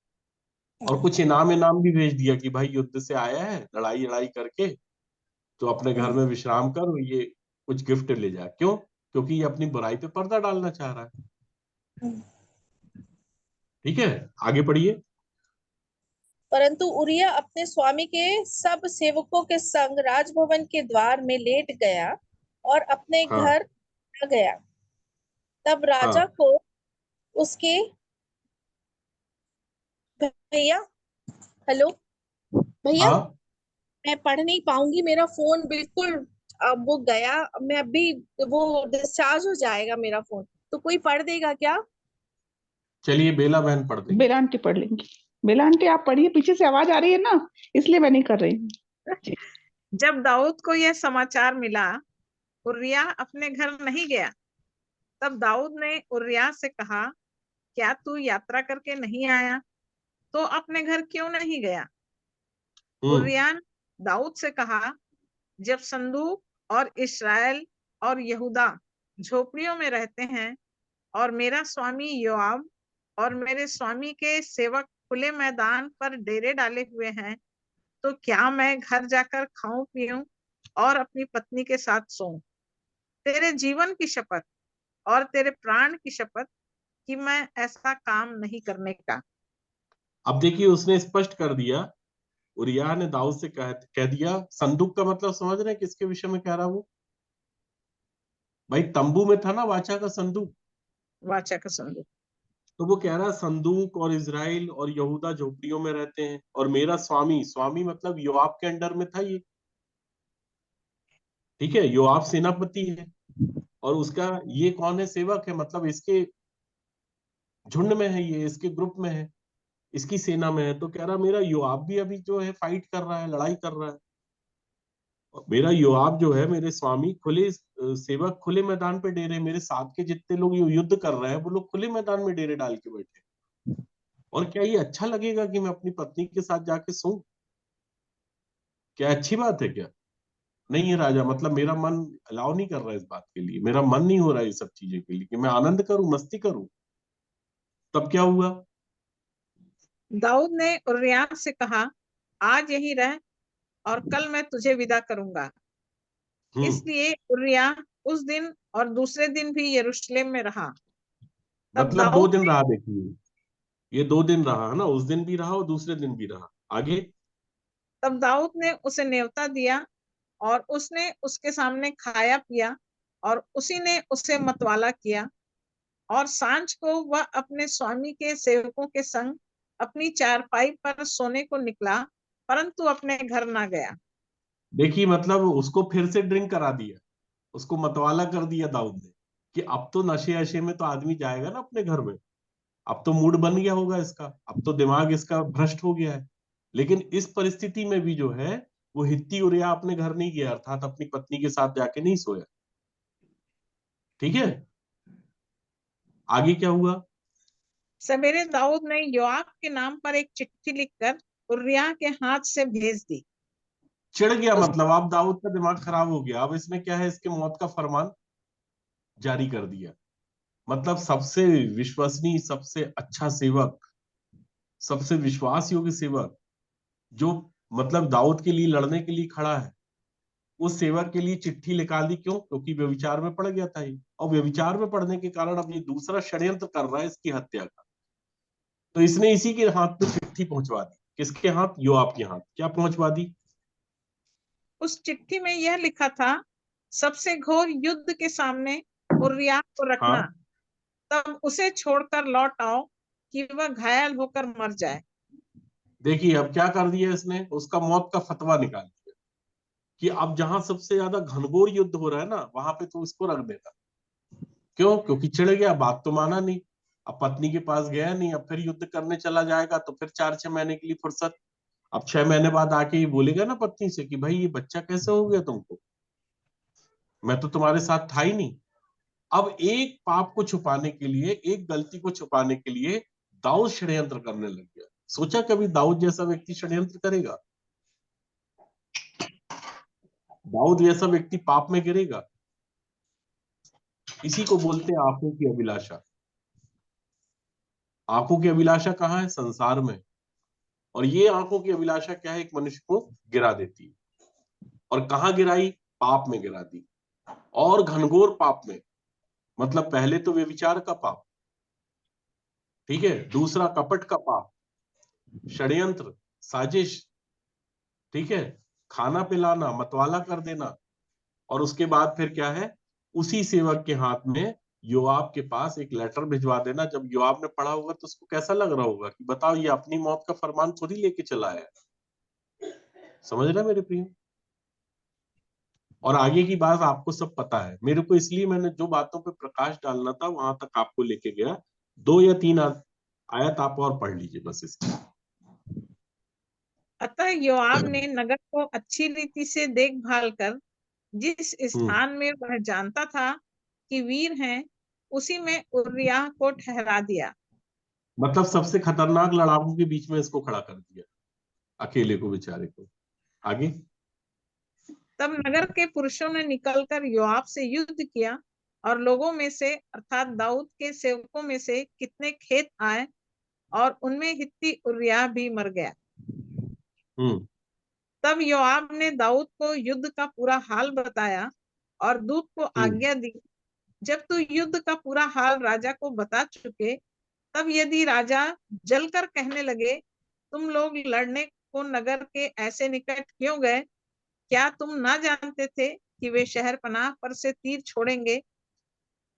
और कुछ इनाम इनाम भी भेज दिया कि भाई युद्ध से आया है लड़ाई लड़ाई करके, तो अपने घर में विश्राम कर, और ये कुछ गिफ्ट ले जा। क्यों? क्योंकि ये अपनी बुराई पे पर्दा डालना चाह रहा है। ठीक है, आगे पढ़िए। परंतु उरिया अपने स्वामी के सब सेवकों के संग राजभवन के द्वार में लेट गया और अपने हाँ घर आ गया। तब राजा हाँ को उसके भैया, हेलो भैया, हाँ, मैं पढ़ नहीं पाऊंगी, मेरा फोन बिल्कुल अब वो गया। मैं अभी वो डिस्चार्ज हो जाएगा मेरा फोन, तो कोई पढ़ देगा क्या? चलिए बेला बहन पढ़ देंगे। बेला आंटी पढ़ लेंगी। बेला आंटी आप पढ़िए, पीछे से आवाज आ रही है ना, इसलिए मैं नहीं कर रही हूँ। जब दाऊद को यह समाचार मिला, उरिया अपने घर नहीं गया। तब दाऊद ने उरिया से कहा, क्या तू यात्रा करके नहीं आया? तो अपने घर क्यों नहीं गया? उरिया ने दाऊद से कहा, जब संदूक और इस्राएल और यहूदा झोपड़ियों में रहते हैं और मेरा स्वामी योआब और मेरे स्वामी के सेवक खुले मैदान पर डेरे डाले हुए हैं, तो क्या मैं घर जाकर खाऊं पीऊं और अपनी पत्नी के साथ सोऊं? तेरे जीवन की शपथ और तेरे प्राण की शपथ कि मैं ऐसा काम नहीं करने का। अब देखिए उसने स्पष्ट कर दिया, उरिय्याह ने दाऊद से कह दिया। संदूक का मतलब समझ रहे हैं किसके विषय में कह रहा वो? भाई तंबू में था ना वाचा का संदूक, वाचा का संदूक। तो वो कह रहा है संदूक और इजराइल और यहूदा झोपड़ियों में रहते हैं, और मेरा स्वामी, स्वामी मतलब योआब के अंडर में था ये, ठीक है, योआब सेनापति है, और उसका ये कौन है? सेवक है, मतलब इसके झुंड में है, ये इसके ग्रुप में है, इसकी सेना में है। तो कह रहा मेरा योआब भी अभी जो है फाइट कर रहा है, लड़ाई कर रहा है, और मेरा योआब जो है, मेरे स्वामी खुले सेवक खुले मैदान पे डेरे, मेरे साथ के जितने लोग युद्ध कर रहे हैं वो लोग खुले मैदान में डेरे डाल के बैठे। और क्या ये अच्छा लगेगा कि मैं अपनी पत्नी के साथ जाके सोऊं? क्या अच्छी बात है क्या? नहीं है राजा, मतलब मेरा मन अलाउ नहीं कर रहा है इस बात के लिए, मेरा मन नहीं हो रहा है ये सब चीजें के लिए कि मैं आनंद करूं, मस्ती करूं। तब क्या हुआ? दाऊद ने उरिय्याह से कहा, आज यहीं रह और कल मैं तुझे विदा करूंगा। हम्म। इसलिए उरिय्याह उस दिन और दूसरे दिन भी यरूशलेम में रहा। तब मतलब 2 दिन दाऊद रहा, देखिए ये 2 दिन रहा है ना, उस दिन भी रहा और दूसरे दिन भी रहा। आगे? तब दाऊद ने उसे न्योता दिया और उसने उसके सामने खाया पिया, और उसी ने उसे मतवाला किया। और सांझ को वह अपने स्वामी के सेवकों के संग अपनी चारपाई पर सोने को निकला, परंतु अपने घर ना गया। देखिए मतलब उसको फिर से ड्रिंक करा दिया, उसको मतवाला कर दिया दाऊद ने, कि अब तो नशे अशे में तो आदमी जाएगा ना अपने घर में, अब तो मूड बन गया होगा इसका, अब तो दिमाग इसका भ्रष्ट हो गया है। लेकिन इस परिस्थिति में भी जो है वो हित्ती उरिय्याह अपने घर नहीं गया, अर्थात अपनी पत्नी के साथ जाके नहीं सोया। ठीक है, आगे क्या हुआ? सवेरे दाऊद ने योआब के नाम पर एक चिट्ठी लिखकर उरिय्याह के हाथ से भेज दी। चिढ़ गया, उस मतलब आप दाऊद का दिमाग खराब हो गया, अब इसने क्या है, इसके मौत का फरमान जारी कर दिया। मतलब सबसे विश्वसनीय, सबसे अच्छा सेवक, सबसे विश्वास योग्य सेवक, जो मतलब दाऊद के लिए लड़ने के लिए खड़ा है, उस सेवक के लिए चिट्ठी निकाल दी। क्यों? क्योंकि व्यभिचार में पड़ गया था ये, और व्यभिचार में पड़ने के कारण अब ये दूसरा षड्यंत्र कर रहा है इसकी हत्या का। तो इसने इसी के हाथ पे चिट्ठी पहुंचवा दी। किसके हाथ? योआब के हाथ। क्या पहुंचवा दी? उस चिट्ठी में यह लिखा था, सबसे घोर युद्ध के सामने उरिय्याह को रखना, हाँ, तब उसे छोड़कर लौट आओ कि वह घायल होकर मर जाए। देखिए अब क्या कर दिया इसने, उसका मौत का फतवा निकाल दिया कि अब जहां सबसे ज्यादा घनघोर युद्ध हो रहा है ना, वहां पे तो इसको रख देना। क्यों? क्योंकि चिढ़ गया, बात तो माना नहीं, अब पत्नी के पास गया नहीं, अब फिर युद्ध करने चला जाएगा तो फिर 4-6 महीने के लिए फुर्सत। अब 6 महीने बाद आके ये बोलेगा ना पत्नी से कि भाई ये बच्चा कैसे हो गया तुमको, मैं तो तुम्हारे साथ था ही नहीं। अब एक पाप को छुपाने के लिए, एक गलती को छुपाने के लिए दाऊद षड्यंत्र करने लग गया। सोचा कभी दाऊद जैसा व्यक्ति षड्यंत्र करेगा? दाऊद जैसा व्यक्ति पाप में गिरेगा? इसी को बोलते हैं आंखों की अभिलाषा। आंखों की अभिलाषा कहाँ है? संसार में। और ये आंखों की अभिलाषा क्या है, एक मनुष्य को गिरा देती है। और कहाँ गिराई? पाप में गिरा दी, और घनघोर पाप में। मतलब पहले तो व्यभिचार का पाप, ठीक है, दूसरा कपट का पाप, षड्यंत्र, साजिश, ठीक है, खाना पिलाना, मतवाला कर देना। और उसके बाद फिर क्या है, उसी सेवक के हाथ में योआब के पास एक लेटर भिजवा देना। जब योआब ने पढ़ा होगा तो उसको कैसा लग रहा होगा कि बताओ ये अपनी मौत का फरमान खुद ही लेके चला है। समझ रहे मेरे प्रिय? और आगे की बात आपको सब पता है, मेरे को इसलिए मैंने जो बातों पे प्रकाश डालना था वहां तक आपको लेके गया। 2 या 3 आयत आप और पढ़ लीजिए बस इसकी। अतः योआब ने नगर को अच्छी रीति से देखभाल कर जिस हम्म। स्थान में वह जानता था कि वीर हैं, उसी में उरिय्याह को ठहरा दिया। मतलब सबसे खतरनाक लड़ाकों के बीच में इसको खड़ा कर दिया, अकेले को, बेचारे को। आगे? तब नगर के पुरुषों ने निकलकर योआब से युद्ध किया, और लोगों में से अर्थात दाऊद के सेवकों में से कितने खेत आए, और उनमें हित्ती उरिय्याह भी मर गया। हम्म। तब योआब ने दाऊद को युद्ध का पूरा हाल बताया और दूत को आज्ञा दी, जब तू युद्ध का पूरा हाल राजा को बता चुके, तब यदि राजा जलकर कहने लगे, तुम लोग लड़ने को नगर के ऐसे निकट क्यों गए? क्या तुम ना जानते थे कि वे शहरपनाह पर से तीर छोड़ेंगे?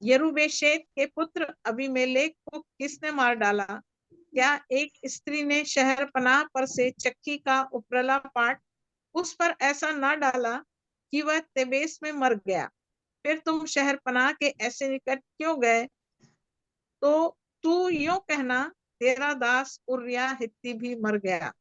यरूबेशेत के पुत्र अबीमेलेक को किसने मार डाला? क्या एक स्त्री ने शहरपनाह पर से चक्की का उपरला पाट उस पर ऐसा ना डाला कि वह तेबेस में मर गया? फिर तुम शहरपनाह के ऐसे निकट क्यों गए? तो तू यूं कहना, तेरा दास उरिया हित्ती भी मर गया।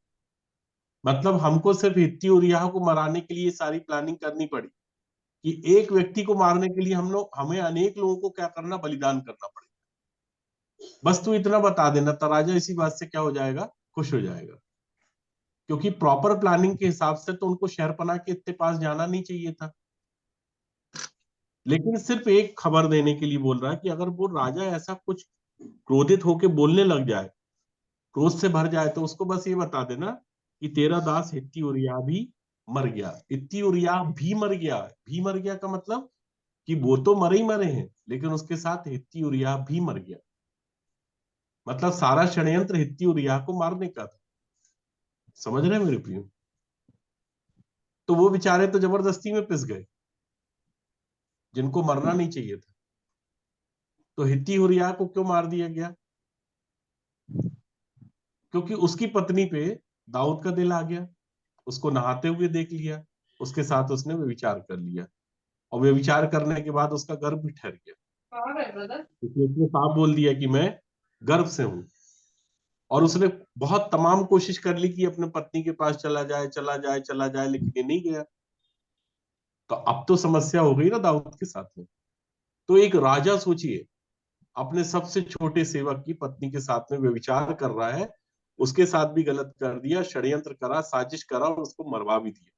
मतलब हमको सिर्फ हित्ती उरिय्याह को मराने के लिए सारी प्लानिंग करनी पड़ी कि एक व्यक्ति को मारने के लिए हमें अनेक लोगों को क्या करना, बलिदान करना पड़ेगा। बस तू इतना बता देना, तो राजा इसी बात से क्या हो जाएगा, खुश हो जाएगा। क्योंकि प्रॉपर प्लानिंग के हिसाब से तो उनको शहरपनाह के इतने पास जाना नहीं चाहिए था, लेकिन सिर्फ एक खबर देने के लिए बोल रहा है कि अगर वो राजा ऐसा कुछ क्रोधित होके बोलने लग जाए, क्रोध से भर जाए, तो उसको बस ये बता देना कि तेरा दास हित्ती उरिय्याह भी मर गया। हित्ती उरिय्याह भी मर गया, भी मर गया का मतलब कि वो तो मरे ही मरे हैं, लेकिन उसके साथ हित्ती उरिय्याह भी मर गया। मतलब सारा षड्यंत्र हित्ती उरिय्याह को मारने का था। समझ रहे हैं मेरे प्रियो? तो वो बेचारे तो जबरदस्ती में पिस गए, जिनको मरना नहीं चाहिए था। तो हित्ती उरिय्याह को क्यों मार दिया गया? क्योंकि उसकी पत्नी पे दाऊद का दिल आ गया, उसको नहाते हुए देख लिया, उसके साथ उसने व्यभिचार कर लिया, और व्यभिचार करने के बाद उसका गर्भ भी ठहर गया, क्योंकि उसने साफ बोल दिया कि मैं गर्भ से हूं। और उसने बहुत तमाम कोशिश कर ली कि अपने पत्नी के पास चला जाए, चला जाए, चला जाए, लेकिन ये नहीं गया। तो अब तो समस्या हो गई ना दाऊद के साथ में। तो एक राजा सोचिए, अपने सबसे छोटे सेवक की पत्नी के साथ में व्यभिचार कर रहा है, उसके साथ भी गलत कर दिया, षड्यंत्र करा, साजिश करा, और उसको मरवा भी दिया।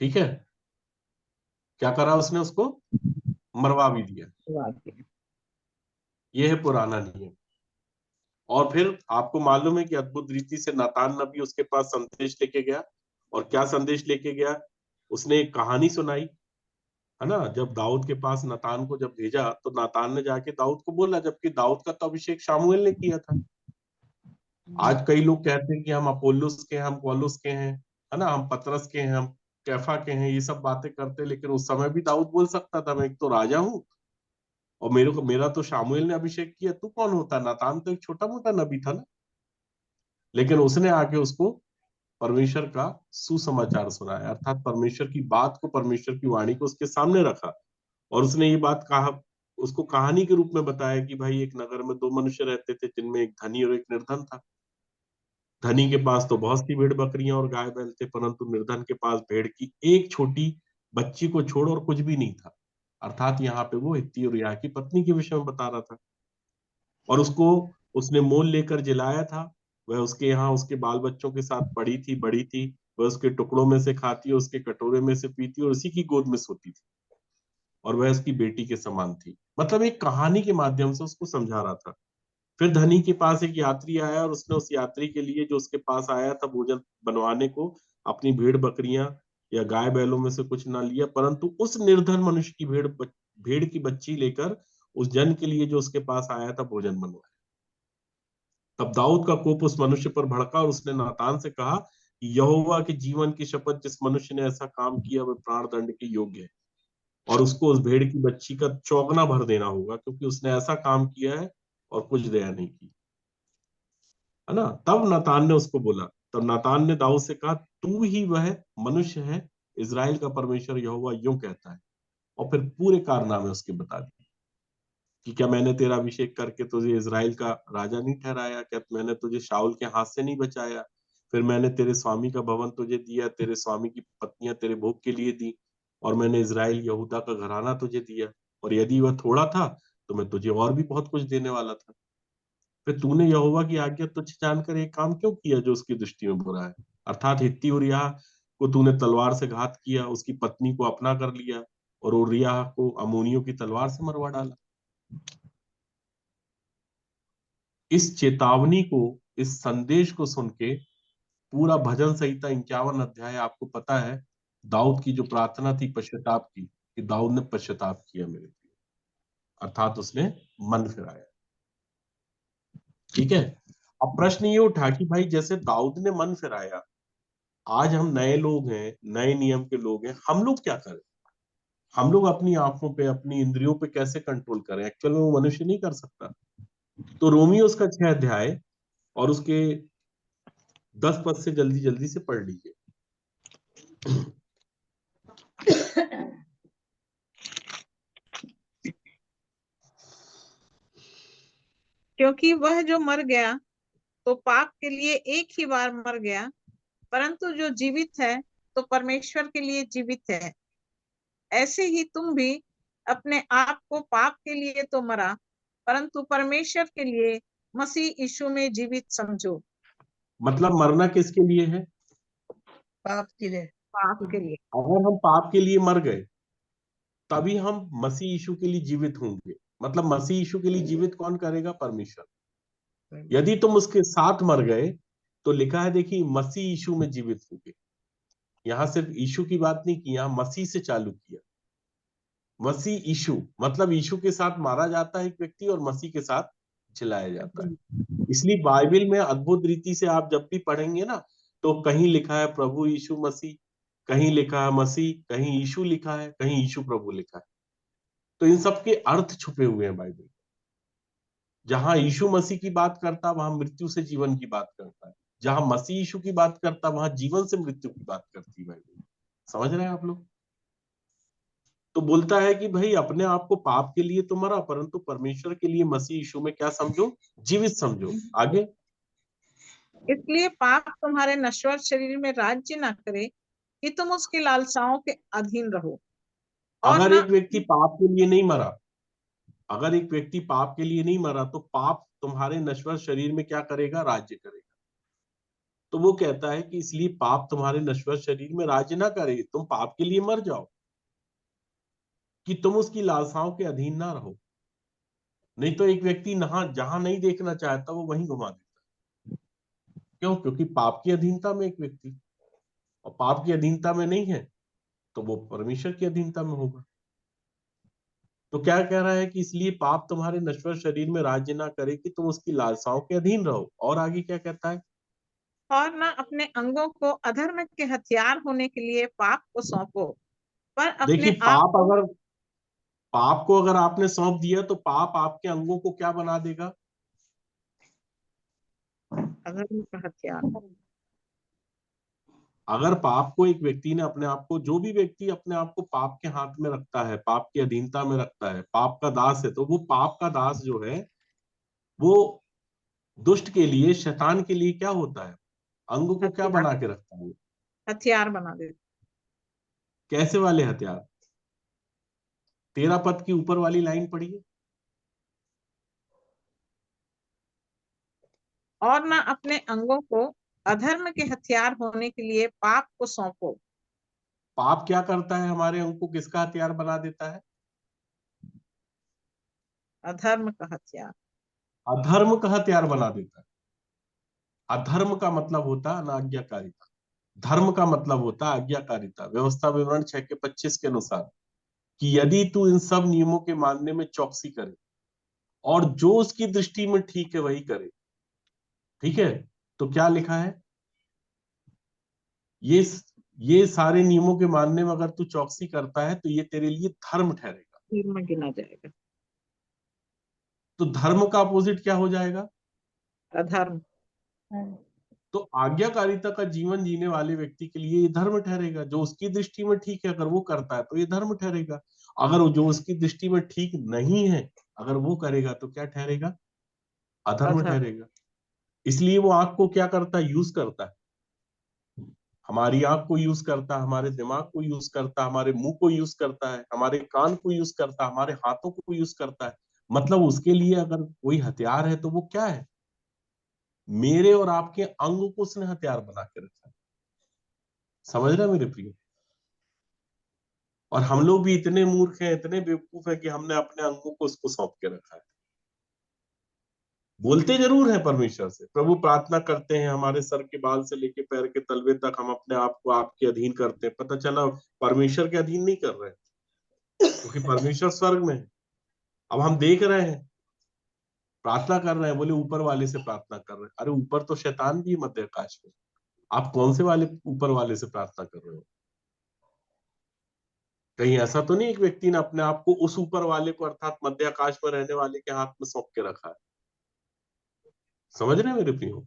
ठीक है, क्या करा उसने? उसको मरवा भी दिया। यह है पुराना नियम। और फिर आपको मालूम है कि अद्भुत रीति से नातान नबी उसके पास संदेश लेके गया। और क्या संदेश लेके गया? उसने एक कहानी सुनाई, है ना। जब दाऊद के पास नातान को जब भेजा, तो नातान ने जाके दाऊद को बोला, जबकि दाऊद का तो अभिषेक शामुएल ने किया था। आज कई लोग कहते हैं कि हम अपोल्लोस के हैं, हम पौलुस के हैं, है ना, हम पतरस के हैं, हम कैफा के हैं, ये सब बातें करते हैं। लेकिन उस समय भी दाऊद बोल सकता था, मैं एक तो राजा हूँ, और मेरा तो शामुएल ने अभिषेक किया, तू कौन होता? नातान तो एक छोटा मोटा नबी था ना। लेकिन उसने आके उसको परमेश्वर का सुसमाचार सुनाया, अर्थात परमेश्वर की बात को, परमेश्वर की वाणी को उसके सामने रखा। और उसने ये बात कहा, उसको कहानी के रूप में बताया कि भाई, एक नगर में दो मनुष्य रहते थे, जिनमें एक धनी और एक निर्धन था। धनी के पास तो बहुत सी भेड़ बकरियां और गाय बैल थे, परंतु निर्धन के पास भेड़ की एक छोटी बच्ची को छोड़ और कुछ भी नहीं था। अर्थात यहाँ पे वो हित्ती उरिय्याह की पत्नी के विषय में बता रहा था। और उसको उसने मोल लेकर जिलाया था। वह उसके यहाँ उसके बाल बच्चों के साथ पड़ी थी, बड़ी थी। वह उसके टुकड़ों में से खाती, उसके कटोरे में से पीती, और उसी की गोद में सोती थी, और वह उसकी बेटी के समान थी। मतलब एक कहानी के माध्यम से उसको समझा रहा था। फिर धनी के पास एक यात्री आया, और उसने उस यात्री के लिए, जो उसके पास आया था भोजन बनवाने को, अपनी भेड़ बकरियां या गाय बैलों में से कुछ ना लिया, परंतु उस निर्धन मनुष्य की भेड़ की बच्ची लेकर उस जन के लिए जो उसके पास आया था भोजन बनवाया। तब दाऊद का कोप उस मनुष्य पर भड़का, और उसने नातान से कहा, यहोवा के जीवन की शपथ, जिस मनुष्य ने ऐसा काम किया वह प्राण दंड के योग्य है, और उसको उस भेड़ की बच्ची का चौगना भर देना होगा, क्योंकि उसने ऐसा काम किया है और कुछ दया नहीं की, है ना। तब नातान ने उसको बोला, तब नातान ने दाऊद से कहा, तू ही वह मनुष्य है, इजराइल का परमेश्वर यहोवा यूं कहता है। और फिर पूरे कारनामे उसके बता दिए कि क्या मैंने तेरा अभिषेक करके तुझे इजराइल का राजा नहीं ठहराया? क्या मैंने तुझे शाऊल के हाथ से नहीं बचाया? फिर मैंने तेरे स्वामी का भवन तुझे दिया, तेरे स्वामी की पत्नियां तेरे भोग के लिए दी, और मैंने इजराइल यहूदा का घराना तुझे दिया, और यदि वह थोड़ा था तो मैं तुझे और भी बहुत कुछ देने वाला था। फिर तूने यहोवा की आज्ञा तुच्छ जानकर एक काम क्यों किया जो उसकी दृष्टि में बुरा है? अर्थात हित्ती उरिय्याह को तूने तलवार से घात किया, उसकी पत्नी को अपना कर लिया, और उरिय्याह को अम्मोनियों की तलवार से मरवा डाला। इस चेतावनी को, इस संदेश को सुन के पूरा भजन संहिता 51 अध्याय आपको पता है, दाऊद की जो प्रार्थना थी पश्चाताप की, कि दाऊद ने पश्चाताप किया मेरे लिए, अर्थात उसने मन फिराया। ठीक है। अब प्रश्न ये उठा कि भाई जैसे दाऊद ने मन फिराया, आज हम नए लोग हैं, नए नियम के लोग हैं, हम लोग क्या करें? हम लोग अपनी आंखों पे, अपनी इंद्रियों पे कैसे कंट्रोल करें? एक्चुअल में वो मनुष्य नहीं कर सकता। तो रोमियो उसका 6 अध्याय और उसके 10 पद से जल्दी जल्दी से पढ़ लीजिए। क्योंकि वह जो मर गया तो पाप के लिए एक ही बार मर गया, परंतु जो जीवित है तो परमेश्वर के लिए जीवित है। ऐसे ही तुम भी अपने आप को पाप के लिए तो मरा, परंतु परमेश्वर के लिए मसीह यीशु में जीवित समझो। मतलब मरना किसके लिए है? पाप के लिए। पाप के लिए। अगर हम पाप के लिए मर गए तभी हम मसीह यीशु के लिए जीवित होंगे। मतलब मसीह यीशु के लिए जीवित कौन करेगा? परमेश्वर। यदि तुम उसके साथ मर गए तो लिखा है, देखिए, मसीह यीशु में जीवित होंगे। यहां सिर्फ यीशु की बात नहीं की, यहां मसीह से चालू किया। मसीह यीशु मतलब यीशु के साथ मारा जाता है एक व्यक्ति और मसीह के साथ जिलाया जाता है। इसलिए बाइबल में अद्भुत रीति से आप जब भी पढ़ेंगे ना, तो कहीं लिखा है प्रभु यीशु मसीह, कहीं लिखा है मसीह, कहीं यीशु लिखा है, कहीं यीशु प्रभु लिखा है। तो इन सब के अर्थ छुपे हुए हैं बाइबल। जहां यीशु मसीह की बात करता वहां मृत्यु से जीवन की बात करता है, जहां मसीह यीशु की बात करता वहां जीवन से मृत्यु की बात करती है बाइबल। समझ रहे हैं आप लोग? तो बोलता है कि भाई अपने आप को पाप के लिए तो मरा, परंतु परमेश्वर के लिए मसीह यीशु में क्या समझो? जीवित समझो। आगे, इसलिए पाप तुम्हारे नश्वर शरीर में राज्य ना करे कि तुम उसकी लालसाओं के अधीन रहो। और अगर ना एक व्यक्ति पाप के लिए नहीं मरा, अगर एक व्यक्ति पाप के लिए नहीं मरा, तो पाप तुम्हारे नश्वर शरीर में क्या करेगा? राज्य करेगा। तो वो कहता है कि इसलिए पाप तुम्हारे नश्वर शरीर में राज्य ना करे, तुम पाप के लिए मर जाओ, कि तुम उसकी लालसाओं के अधीन ना रहो। नहीं तो एक व्यक्ति जहां नहीं देखना चाहता वो वहीं घुमा देता है। क्यों? क्योंकि पाप की अधीनता में एक व्यक्ति, और पाप की अधीनता में नहीं है तो वो परमेश्वर की अधीनता में होगा। तो क्या कह रहा है कि इसलिए पाप तुम्हारे नश्वर शरीर में राज्य ना करे कि तुम उसकी लालसाओं के अधीन रहो। और आगे क्या कहता है? और ना अपने अंगों को अधर्म के हथियार होने के लिए पाप को सौंपो, पर देखिए, अपने आप को पाप को अगर आपने सौंप दिया तो पाप आपके अंगों को क्या बना देगा? अधर्म का हथियार। अगर पाप को एक व्यक्ति ने अपने आप को, जो भी व्यक्ति अपने आप को पाप के हाथ में रखता है, पाप की अधीनता में रखता है, पाप का दास है, तो वो पाप का दास जो है वो दुष्ट के लिए, शैतान के लिए क्या होता है? अंग को क्या हथियार, बना के रखता है? हथियार बना देते। कैसे वाले हथियार? 13 पद की ऊपर वाली लाइन पढ़िए। और ना अपने अंगों को अधर्म के हथियार होने के लिए पाप को सौंपो। पाप क्या करता है? हमारे अंग को किसका हथियार बना देता है? अधर्म का हथियार। अधर्म का हथियार बना देता है। अधर्म का मतलब होता है अनाज्ञाकारिता, धर्म का मतलब होता है आज्ञाकारिता। व्यवस्था विवरण 6 के 25 के अनुसार, कि यदि तू इन सब नियमों के मानने में चौकसी करे और जो उसकी दृष्टि में ठीक है वही करे। ठीक है। तो क्या लिखा है? ये ये सारे नियमों के मानने में अगर तू चौकसी करता है तो ये तेरे लिए धर्म ठहरेगा। धर्म में गिना जाएगा। तो धर्म का अपोजिट क्या हो जाएगा? अधर्म। तो आज्ञाकारिता का जीवन जीने वाले व्यक्ति के लिए ये धर्म ठहरेगा। जो उसकी दृष्टि में ठीक है अगर वो करता है तो ये धर्म ठहरेगा। अगर वो जो उसकी दृष्टि में ठीक नहीं है अगर वो करेगा तो क्या ठहरेगा? अधर्म अधर्म। ठहरेगा। इसलिए वो आंख को क्या करता है? यूज करता है। हमारी आंख को यूज करता है, हमारे दिमाग को यूज करता है, हमारे मुंह को यूज करता है, हमारे कान को यूज करता है, हमारे हाथों को यूज करता है। मतलब उसके लिए अगर कोई हथियार है तो वो क्या है? मेरे और आपके अंग को उसने हथियार बना के रखा है। समझ रहे हैं मेरे प्रिय? और हम लोग भी इतने मूर्ख हैं, इतने बेवकूफ हैं कि हमने अपने अंगों को उसको सौंप के रखा है। बोलते जरूर है परमेश्वर से, प्रभु प्रार्थना करते हैं, हमारे सर के बाल से लेके पैर के तलवे तक हम अपने आप को आपके अधीन करते हैं, पता चला परमेश्वर के अधीन नहीं कर रहे हैं, क्योंकि परमेश्वर स्वर्ग में है। अब हम देख रहे हैं, प्रार्थना कर रहे हैं, बोले ऊपर वाले से प्रार्थना कर रहे हैं। अरे ऊपर तो शैतान भी है मध्य आकाश में, आप कौन से वाले ऊपर वाले से प्रार्थना कर रहे हो? कहीं ऐसा तो नहीं एक व्यक्ति ने अपने आप को उस ऊपर वाले को अर्थात मध्य आकाश में रहने वाले के हाथ में सौंप के रखा है? समझ रहे हैं मेरे प्रियो?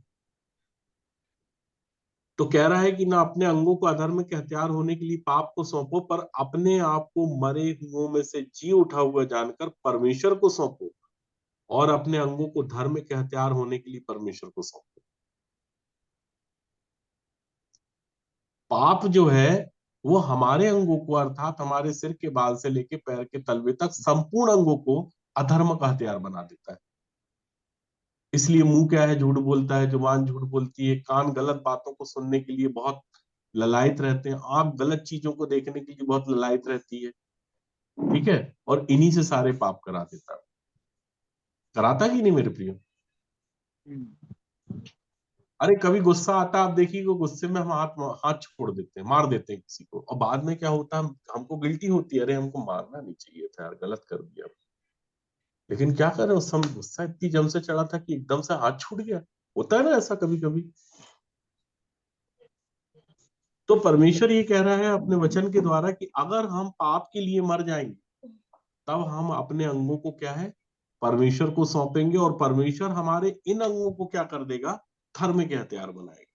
तो कह रहा है कि ना अपने अंगों को अधर्म के हथियार होने के लिए पाप को सौंपो, पर अपने आप को मरे हुओं में से जी उठा हुआ जानकर परमेश्वर को सौंपो, और अपने अंगों को धर्म के हथियार होने के लिए परमेश्वर को सौंपो। पाप जो है वो हमारे अंगों को अर्थात हमारे सिर के बाल से लेके पैर के तलवे तक संपूर्ण अंगों को अधर्म का हथियार बना देता है। इसलिए मुंह क्या है, झूठ बोलता है, जुबान झूठ बोलती है, कान गलत बातों को सुनने के लिए बहुत ललायत रहते हैं, आंख गलत चीजों को देखने के लिए बहुत ललायत रहती है, ठीक है, और इन्हीं से सारे पाप करा देता है। कराता कि नहीं मेरे प्रियो? अरे कभी गुस्सा आता है, आप देखिए गुस्से में हम हाथ हाथ छोड़ देते हैं, मार देते हैं किसी को, और बाद में क्या होता है, हमको गिल्टी होती है, अरे हमको मारना नहीं चाहिए था यार, गलत कर दिया। लेकिन क्या करें, उस समय गुस्सा इतनी जम से चढ़ा था कि एकदम से हाथ छूट गया। होता है ना ऐसा कभी कभी। तो परमेश्वर ये कह रहा है अपने वचन के द्वारा कि अगर हम पाप के लिए मर जाएंगे, तब हम अपने अंगों को क्या है, परमेश्वर को सौंपेंगे, और परमेश्वर हमारे इन अंगों को क्या कर देगा, धर्म के हथियार बनाएगा।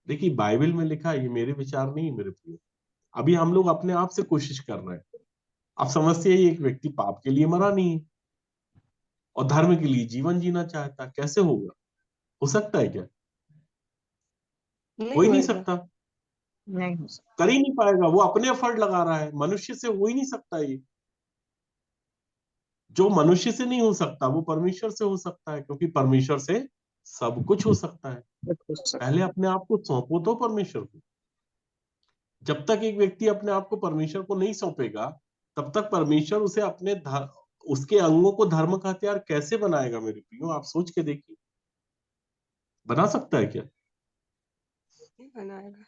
देखिए बाइबल में लिखा है, ये मेरे विचार नहीं है मेरे प्रिय। अभी हम लोग अपने आप से कोशिश कर रहे हैं। अब समस्या ये, एक व्यक्ति पाप के लिए मरा नहीं है और धर्म के लिए जीवन जीना चाहता, कैसे होगा? हो सकता है क्या? हो ही नहीं होएगा। सकता, नहीं हो सकता। कर ही नहीं पाएगा। वो अपने एफर्ट लगा रहा है, मनुष्य से हो ही नहीं सकता। ये जो मनुष्य से नहीं हो सकता वो परमेश्वर से हो सकता है, क्योंकि परमेश्वर से सब कुछ हो सकता है। हो सकता। पहले अपने आप को सौंपो तो परमेश्वर को। जब तक एक व्यक्ति अपने आप को परमेश्वर को नहीं सौंपेगा, तब तक परमेश्वर उसे उसके अंगों को धर्म का हथियार कैसे बनाएगा मेरे प्रियो? आप सोच के देखिए, बना सकता है क्या? नहीं बनाएगा।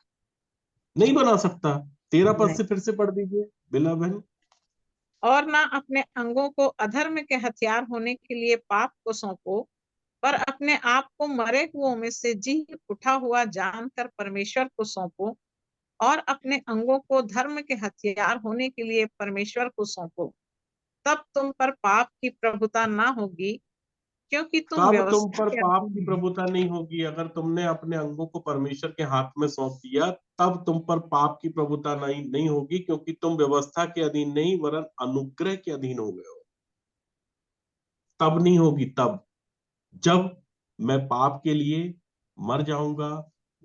नहीं बना सकता। 13 पद नहीं। से फिर से पढ़ दीजिए बिला बहन। और ना अपने अंगों को अधर्म के हथियार होने के लिए पाप को सौंपो, पर अपने आप को मरे हुओं में से जी उठा हुआ जानकर परमेश्वर को सौंपो, और अपने अंगों को धर्म के हथियार होने के लिए परमेश्वर को सौंपो। तब तुम पर पाप की प्रभुता ना होगी, क्योंकि तुम तब तुम व्यवस्था पर के पाप की अधीन हो। प्रभुता नहीं होगी। अगर तुमने अपने अंगों को परमेश्वर के हाथ में सौंप दिया, तब तुम पर पाप की प्रभुता नहीं होगी, क्योंकि तुम व्यवस्था के अधीन नहीं वरन अनुग्रह के अधीन हो गए हो। तब नहीं होगी, तब जब मैं पाप के लिए मर जाऊंगा,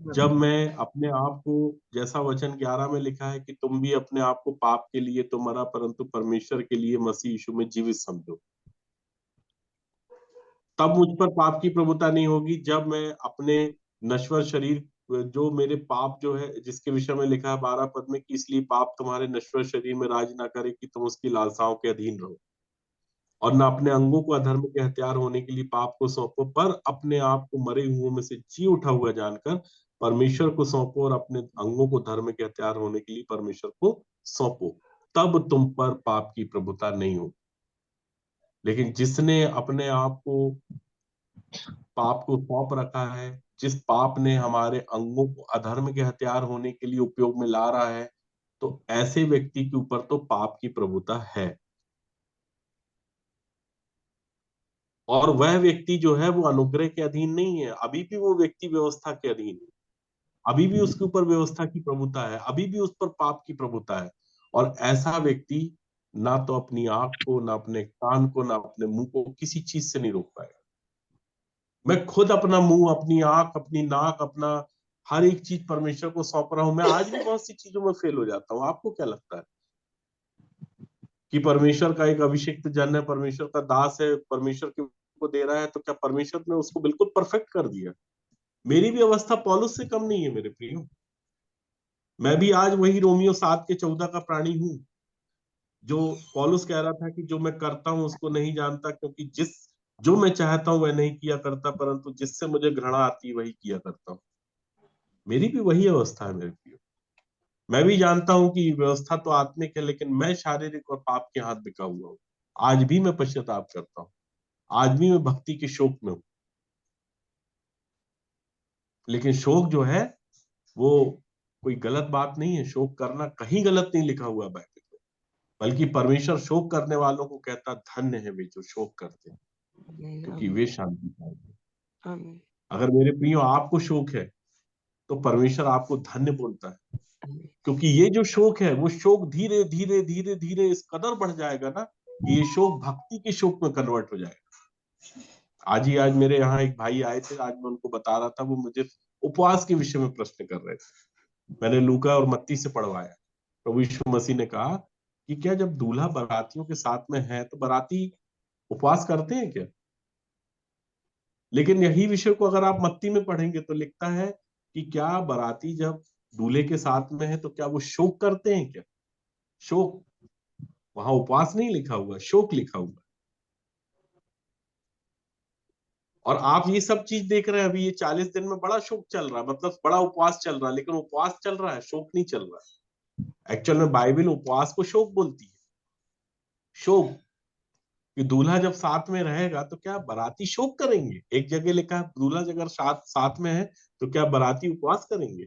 जब मैं अपने आप को, जैसा वचन 11 में लिखा है कि तुम भी अपने आप को पाप के लिए तो मरा, परंतु परमेश्वर के लिए मसीह यीशु में जीवित समझो, तब मुझ पर पाप की प्रभुता नहीं होगी। जब मैं अपने नश्वर शरीर, जो मेरे पाप जो है, जिसके विषय में लिखा है 12 पद में कि इसलिए पाप तुम्हारे नश्वर शरीर में राज ना करे कि तुम उसकी लालसाओं के अधीन रहो, और न अपने अंगों को अधर्म के हथियार होने के लिए पाप को सौंपो, पर अपने आप को मरे हुओं में से जी उठा हुआ जानकर परमेश्वर को सौंपो, और अपने अंगों को धर्म के हथियार होने के लिए परमेश्वर को सौंपो, तब तुम पर पाप की प्रभुता नहीं हो। लेकिन जिसने अपने आप को पाप को सौंप रखा है, जिस पाप ने हमारे अंगों को अधर्म के हथियार होने के लिए उपयोग में ला रहा है, तो ऐसे व्यक्ति के ऊपर तो पाप की प्रभुता है। और वह व्यक्ति जो है वो अनुग्रह के अधीन नहीं है, अभी भी वो व्यक्ति व्यवस्था के अधीन है, अभी भी उसके ऊपर व्यवस्था की प्रभुता है, अभी भी उस पर पाप की प्रभुता है। और ऐसा व्यक्ति ना तो अपनी आंख को, ना अपने कान को, ना अपने मुंह को किसी चीज से नहीं रोक पाएगा। मैं खुद अपना मुंह, अपनी आंख, अपनी नाक, अपना हर एक चीज परमेश्वर को सौंप रहा हूं। मैं आज भी बहुत सी चीजों में फेल हो जाता हूँ। आपको क्या लगता है कि परमेश्वर का एक अभिषिक्त जन है, परमेश्वर का दास है, परमेश्वर को दे रहा है, तो क्या परमेश्वर ने उसको बिल्कुल परफेक्ट कर दिया? मेरी भी अवस्था पौलुस से कम नहीं है मेरे प्रियो। मैं भी आज वही रोमियो 7:14 का प्राणी हूं, जो पौलुस कह रहा था कि जो मैं करता हूं उसको नहीं जानता, क्योंकि जिस जो मैं चाहता हूं वह नहीं किया करता, परंतु जिससे मुझे घृणा आती है वही किया करता हूं। मेरी भी वही अवस्था है मेरे प्रियो। मैं भी जानता हूं कि व्यवस्था तो आत्मिक है, लेकिन मैं शारीरिक और पाप के हाथ बिका हुआ हूं। आज भी मैं पश्चाताप करता हूं, आज भी मैं भक्ति के शोक में हूं। लेकिन शोक जो है वो कोई गलत बात नहीं है। शोक करना कहीं गलत नहीं लिखा हुआ है बाइबल में, बल्कि परमेश्वर शोक करने वालों को कहता धन्य है वे जो शोक करते हैं, आमीन क्योंकि आमीन वे शांति पाएंगे। आमीन अगर मेरे प्रियो आपको शोक है तो परमेश्वर आपको धन्य बोलता है, आमीन क्योंकि ये जो शोक है वो शोक धीरे धीरे धीरे धीरे इस कदर बढ़ जाएगा ना कि ये शोक भक्ति के शोक में कन्वर्ट हो जाएगा। आज मेरे यहाँ एक भाई आए थे, आज मैं उनको बता रहा था, वो मुझे उपवास के विषय में प्रश्न कर रहे थे। मैंने लूका और मत्ती से पढ़वाया। प्रभु यीशु मसीह ने कहा कि क्या जब दूल्हा बारातियों के साथ में है तो बाराती उपवास करते हैं क्या? लेकिन यही विषय को अगर आप मत्ती में पढ़ेंगे तो लिखता है कि क्या बाराती जब दूल्हे के साथ में है तो क्या वो शोक करते हैं क्या? शोक, वहां उपवास नहीं लिखा हुआ, शोक लिखा हुआ। और आप ये सब चीज देख रहे हैं, अभी ये 40 दिन में बड़ा शोक चल रहा है, मतलब बड़ा उपवास चल रहा है, लेकिन उपवास चल रहा है, शोक नहीं चल रहा है। एक्चुअल में बाइबल उपवास को शोक बोलती है। शोक कि दूल्हा जब साथ में रहेगा तो क्या बाराती शोक करेंगे? एक जगह लिखा है दूल्हा अगर साथ में है तो क्या बाराती उपवास करेंगे?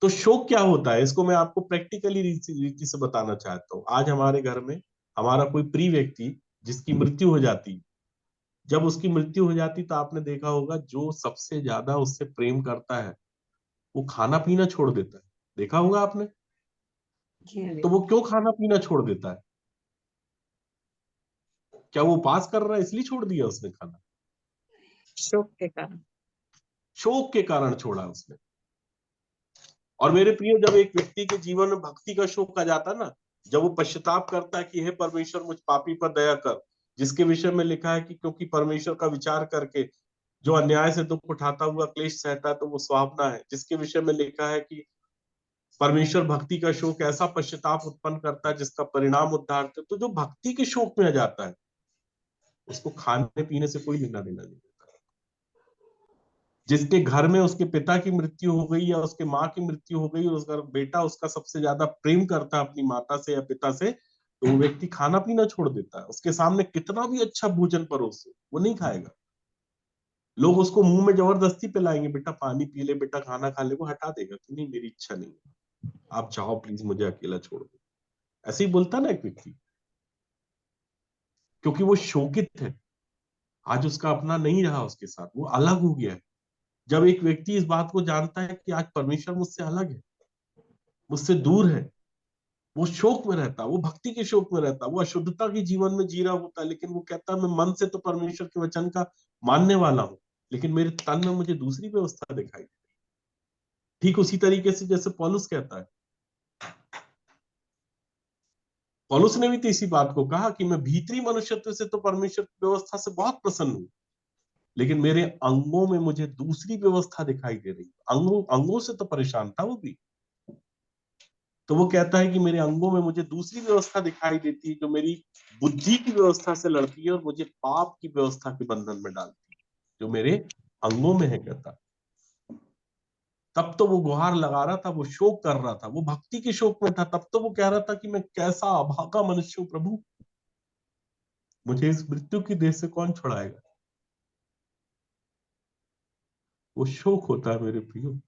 तो शोक क्या होता है, इसको मैं आपको प्रैक्टिकली रीति से बताना चाहता हूँ। आज हमारे घर में हमारा कोई प्रिय व्यक्ति जिसकी मृत्यु हो जाती, जब उसकी मृत्यु हो जाती तो आपने देखा होगा जो सबसे ज्यादा उससे प्रेम करता है वो खाना पीना छोड़ देता है। देखा होगा आपने। जी तो वो क्यों खाना पीना छोड़ देता है? क्या वो उपास कर रहा है इसलिए छोड़ दिया उसने खाना? शोक के कारण। शोक के कारण छोड़ा उसने। और मेरे प्रिय, जब एक व्यक्ति के जीवन में भक्ति का शोक आ जाता है ना, जब वो पश्चाताप करता है कि हे परमेश्वर मुझ पापी पर दया कर, जिसके विषय में लिखा है कि क्योंकि परमेश्वर का विचार करके जो अन्याय से दुख उठाता हुआ क्लेश सहता है तो वो सुहावना है, जिसके विषय में लिखा है कि परमेश्वर भक्ति का शोक ऐसा पश्चाताप उत्पन्न करता है जिसका परिणाम उद्धार। तो जो भक्ति के शोक में आ जाता है उसको खाने पीने से कोई लेना देना नहीं। जिसके घर में उसके पिता की मृत्यु हो गई या उसके माँ की मृत्यु हो गई और उसका बेटा उसका सबसे ज्यादा प्रेम करता है अपनी माता से या पिता से, तो वो व्यक्ति खाना पीना छोड़ देता है। उसके सामने कितना भी अच्छा भोजन परोसे वो नहीं खाएगा। लोग उसको मुंह में जबरदस्ती पिलाएंगे, बेटा पानी पी ले, बेटा खाना खा ले, वो हटा देगा कि नहीं मेरी इच्छा नहीं है, आप जाओ प्लीज मुझे अकेला छोड़ दो। ऐसे ही बोलता ना एक व्यक्ति, क्योंकि वो शोकित है। आज उसका अपना नहीं रहा उसके साथ, वो अलग हो गया है। जब एक व्यक्ति इस बात को जानता है कि आज परमेश्वर मुझसे अलग है, मुझसे दूर है, वो शोक में रहता, वो भक्ति के शोक में रहता, वो अशुद्धता के जीवन में जी रहा होता, लेकिन वो कहता है मैं मन से तो परमेश्वर के वचन का मानने वाला हूं, लेकिन मेरे तन में मुझे दूसरी व्यवस्था दिखाई। ठीक उसी तरीके से जैसे पौलुस कहता है, पौलुस ने भी तो इसी बात को कहा कि मैं भीतरी मनुष्यत्व से तो परमेश्वर की व्यवस्था से बहुत प्रसन्न हूं, लेकिन मेरे अंगों में मुझे दूसरी व्यवस्था दिखाई दे रही। अंगों से तो परेशान था वो भी। तो वो कहता है कि मेरे अंगों में मुझे दूसरी व्यवस्था दिखाई देती है जो मेरी बुद्धि की व्यवस्था से लड़ती है और मुझे पाप की व्यवस्था के बंधन में डालती है, जो मेरे अंगों में है। कहता तब तो वो गुहार लगा रहा था, वो शोक कर रहा था, वो भक्ति के शोक में था। तब तो वो कह रहा था कि मैं कैसा अभागा मनुष्य हूं प्रभु, मुझे इस मृत्यु की देह से कौन छुड़ाएगा। वो शोक होता है मेरे प्रियो,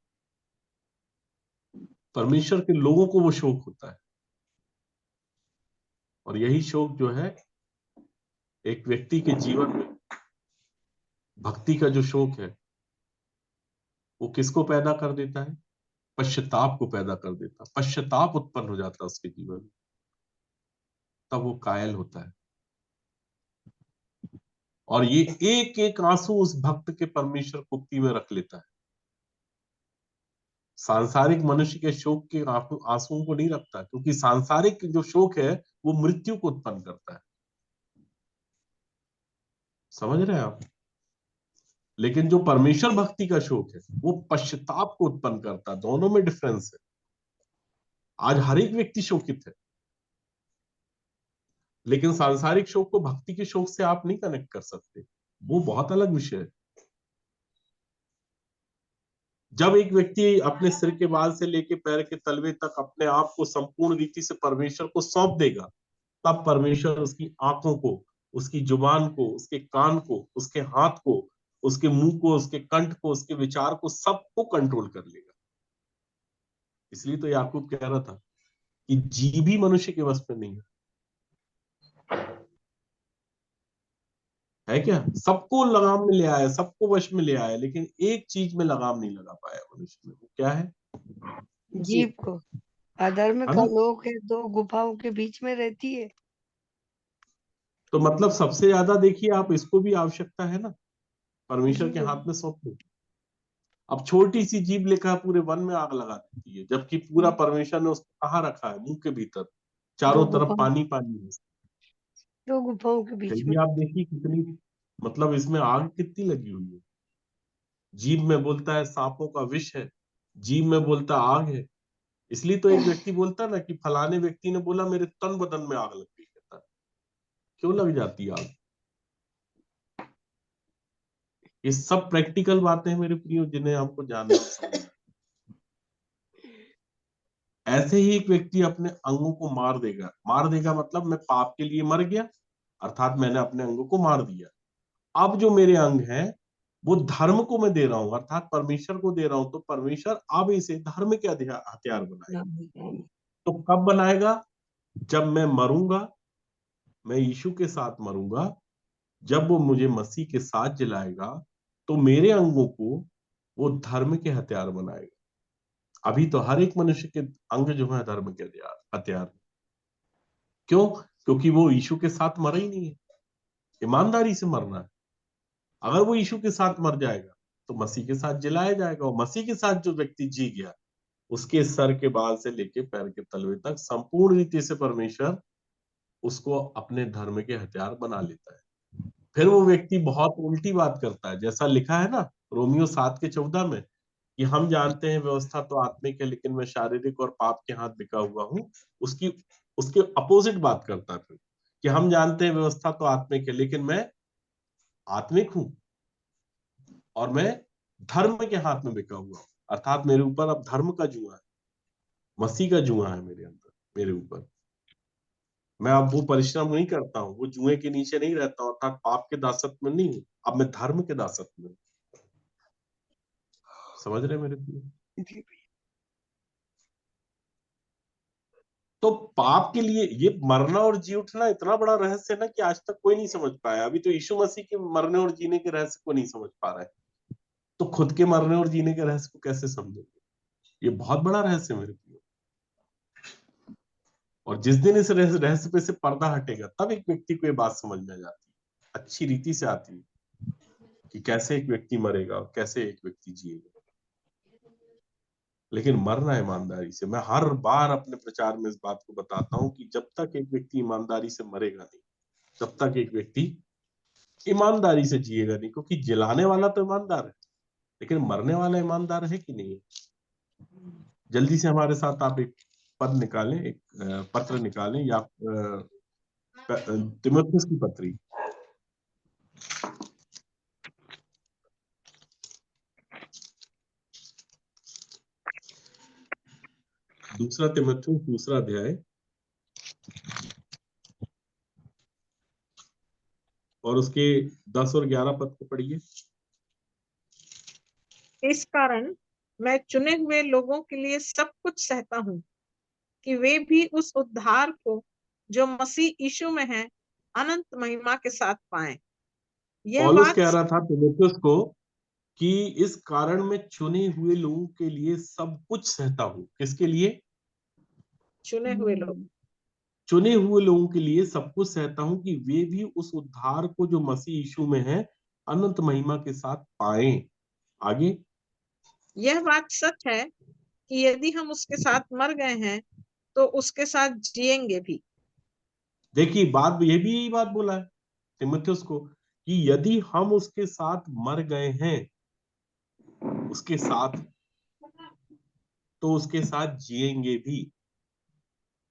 परमेश्वर के लोगों को वो शोक होता है। और यही शोक जो है एक व्यक्ति के जीवन में, भक्ति का जो शोक है वो किसको पैदा कर देता है? पश्चाताप को पैदा कर देता। पश्चाताप उत्पन्न हो जाता उसके जीवन में, तब वो कायल होता है। और ये एक एक आंसू उस भक्त के परमेश्वर कुप्पी में रख लेता है। सांसारिक मनुष्य के शोक के आंसुओं को नहीं रखता, क्योंकि सांसारिक जो शोक है वो मृत्यु को उत्पन्न करता है। समझ रहे हैं आप? लेकिन जो परमेश्वर भक्ति का शोक है वो पश्चाताप को उत्पन्न करता है। दोनों में डिफरेंस है। आज हर एक व्यक्ति शोकित है, लेकिन सांसारिक शोक को भक्ति के शोक से आप नहीं कनेक्ट कर सकते, वो बहुत अलग विषय है। जब एक व्यक्ति अपने सिर के बाल से लेके पैर के तलवे तक अपने आप को संपूर्ण रीति से परमेश्वर को सौंप देगा, तब परमेश्वर उसकी आंखों को, उसकी जुबान को, उसके कान को, उसके हाथ को, उसके मुंह को, उसके कंठ को, उसके विचार को, सबको कंट्रोल कर लेगा। इसलिए तो याकूब कह रहा था कि जीव भी मनुष्य के वश में नहीं है क्या? सबको लगाम में ले आया, सबको वश में ले आया, लेकिन एक चीज में लगाम नहीं लगा पाया मनुष्य में। वो क्या है? जीव को। अधर्म है का ना? लोक है, दो गुफाओं के बीच में रहती है। तो मतलब सबसे ज्यादा देखिए, आप इसको भी आवश्यकता है ना, परमेश्वर के हाथ में सौंप दो। अब छोटी सी जीभ लेकर पूरे वन में आग लगा देती है, जबकि पूरा परमेश्वर ने उसको कहाँ रखा है? मुंह के भीतर, दो चारों तरफ गुफाओं पानी पानी है। दो गुफाओं के बीच में। कहिए आप देखिए कितनी, मतलब इसमें आग कितनी लगी हुई है। जीभ में बोलता है सांपों का विष है, जीभ में बोलता आग है। इसलिए तो एक व्यक्ति बोलता है ना कि फलाने व्यक्ति ने बोला मेरे तन बदन में आग लग गई। कहता है क्यों लग जाती है आग? ये सब प्रैक्टिकल बातें हैं मेरे प्रियो, जिन्हें हमको जानना और समझना। ऐसे ही एक व्यक्ति अपने अंगों को मार देगा मतलब मैं पाप के लिए मर गया, अर्थात मैंने अपने अंगों को मार दिया। अब जो मेरे अंग हैं वो धर्म को मैं दे रहा हूं, अर्थात परमेश्वर को दे रहा हूं, तो परमेश्वर अब इसे धर्म के हथियार बनाएगा। तो कब बनाएगा? जब मैं मरूंगा, मैं यीशु के साथ मरूंगा, जब वो मुझे मसीह के साथ जलाएगा, तो मेरे अंगों को वो धर्म के हथियार बनाएगा। अभी तो हर एक मनुष्य के अंग जो है धर्म के हथियार। क्यों? क्योंकि वो यीशु के साथ मरा ही नहीं है। ईमानदारी से मरना है। अगर वो यीशु के साथ मर जाएगा तो मसीह के साथ जलाया जाएगा, और मसीह के साथ जो व्यक्ति जी गया, उसके सर के बाल से लेके पैर के तलवे तक संपूर्ण रीति से परमेश्वर उसको अपने धर्म के हथियार बना लेता है। फिर वो व्यक्ति बहुत उल्टी बात करता है, जैसा लिखा है ना रोमियो 7:14 में, कि हम जानते हैं व्यवस्था तो आत्मिक है, लेकिन मैं शारीरिक और पाप के हाथ बिका हुआ हूँ। उसकी उसके अपोजिट बात करता है फिर, कि हम जानते हैं व्यवस्था तो आत्मिक है, लेकिन मैं आत्मिक हूं और मैं धर्म के हाथ में बिका हुआ हूं, अर्थात मेरे ऊपर अब धर्म का जुआ है, मसीह का जुआ है मेरे अंदर, मेरे ऊपर। मैं अब वो परिश्रम नहीं करता हूँ, वो जुए के नीचे नहीं रहता हूँ, अर्थात पाप के दासत्व में नहीं हूँ, अब मैं धर्म के दासत्व में। समझ रहे मेरे प्रिय? तो पाप के लिए ये मरना और जी उठना इतना बड़ा रहस्य है ना, कि आज तक कोई नहीं समझ पाया। अभी तो यीशु मसीह के मरने और जीने के रहस्य को नहीं समझ पा रहा है, तो खुद के मरने और जीने के रहस्य को कैसे समझेंगे? ये बहुत बड़ा रहस्य है मेरे प्रियो। और जिस दिन इस रहस्य पे से पर्दा हटेगा, तब एक व्यक्ति को ये बात समझ में आ जाती है, अच्छी रीति से आती है, कि कैसे एक व्यक्ति मरेगा और कैसे एक व्यक्ति जिएगा। लेकिन मरना ईमानदारी से। मैं हर बार अपने प्रचार में इस बात को बताता हूं कि जब तक एक व्यक्ति ईमानदारी से मरेगा नहीं, तब तक एक व्यक्ति ईमानदारी से जिएगा नहीं। क्योंकि जिलाने वाला तो ईमानदार है, लेकिन मरने वाला ईमानदार है कि नहीं है? जल्दी से हमारे साथ आप एक पद निकालें, एक पत्र निकालें, या तीमुथियुस की पत्री, दूसरा तीमुथियुस, दूसरा अध्याय, और उसके 10 और 11 पद को पढ़िए। इस कारण मैं चुने हुए लोगों के लिए सब कुछ सहता हूँ, कि वे भी उस उद्धार को जो मसीह यीशु में है अनंत महिमा के साथ पाएं। यह पौलुस बात कह रहा था तीमुथियुस को कि इस कारण मैं चुने हुए लोगों के लिए सब कुछ सहता हूँ। किसके लिए? चुने हुए लोग, चुने हुए लोगों के लिए सब कुछ सहता हूँ, कि वे भी उस उद्धार को जो मसीह यीशु में है अनंत महिमा के साथ पाएं। आगे, यह बात सच है कि यदि हम उसके साथ मर गए हैं तो उसके साथ जिएंगे भी। देखिए बात, ये भी यही बात बोला है तीमुथियुस को, कि यदि हम उसके साथ मर गए हैं, उसके साथ, तो उसके साथ जिएंगे भी।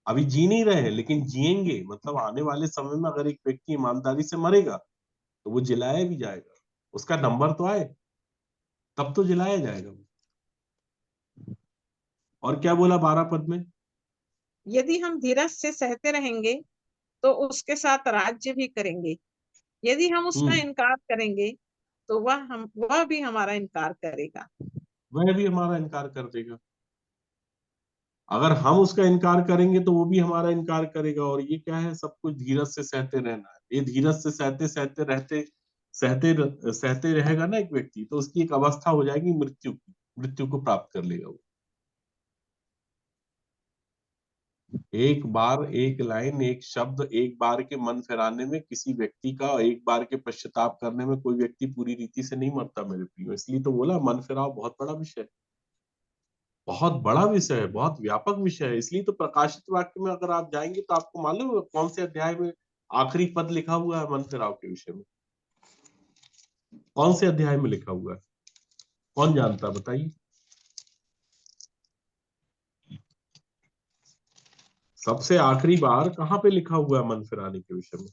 अभी जी नहीं रहे हैं लेकिन जिएंगे, मतलब आने वाले समय में अगर एक व्यक्ति ईमानदारी से मरेगा तो वो जिलाया भी जाएगा, उसका नंबर तो आए तब तो जिलाया जाएगा। और क्या बोला 12 पद में? यदि हम धीरज से सहते रहेंगे तो उसके साथ राज्य भी करेंगे, यदि हम उसका इनकार करेंगे तो वह भी हमारा इनकार करेगा। वह भी हमारा इनकार कर देगा। अगर हम उसका इनकार करेंगे तो वो भी हमारा इनकार करेगा। और ये क्या है, सब कुछ धीरज से सहते रहना है। ये धीरज से सहते सहते रहते सहते रहेगा ना एक व्यक्ति, तो उसकी एक अवस्था हो जाएगी मृत्यु की, मृत्यु को प्राप्त कर लेगा वो। एक बार, एक लाइन, एक शब्द, एक बार के मन फिराने में किसी व्यक्ति का, एक बार के पश्चाताप करने में कोई व्यक्ति पूरी रीति से नहीं मरता मेरे प्रियो। इसलिए तो बोला मन फिराव बहुत बड़ा विषय है, बहुत बड़ा विषय है, बहुत व्यापक विषय है। इसलिए तो प्रकाशित वाक्य में अगर आप जाएंगे तो आपको मालूम है कौन से अध्याय में आखिरी पद लिखा हुआ है मन फिराव के विषय में? कौन से अध्याय में लिखा हुआ है? कौन जानता, बताइए। सबसे आखिरी बार कहाँ पे लिखा हुआ है मन फिराने के विषय में?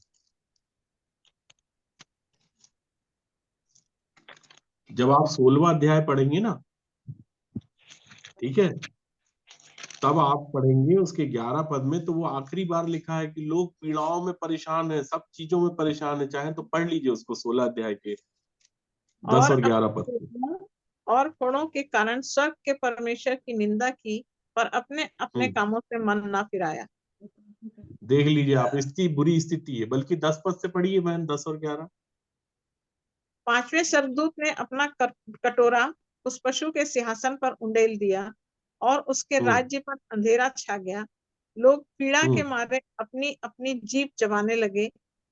जब आप 16वां अध्याय पढ़ेंगे ना, ठीक है, तब आप पढ़ेंगे उसके 11 पद में, तो वो आखिरी बार लिखा है कि लोग पीड़ाओं में परेशान है, सब चीजों में परेशान है। चाहे तो पढ़ लीजिए उसको, 16 अध्याय के 10 और 11 पद। और गुणों के कारण स्वर्ग के परमेश्वर की निंदा की, पर अपने अपने कामों से मन ना फिराया। देख लीजिए आप, इसकी बुरी स्थिति है। बल्कि 10 पद से पढ़िए बहन, 10 और 11। 5वें स्वर्गदूत ने अपना कटोरा उस पशु के सिंहासन पर उंडेल दिया और उसके राज्य पर अंधेरा छा गया। लोग पीड़ा के मारे अपनी अपनी जीभ चबाने लगे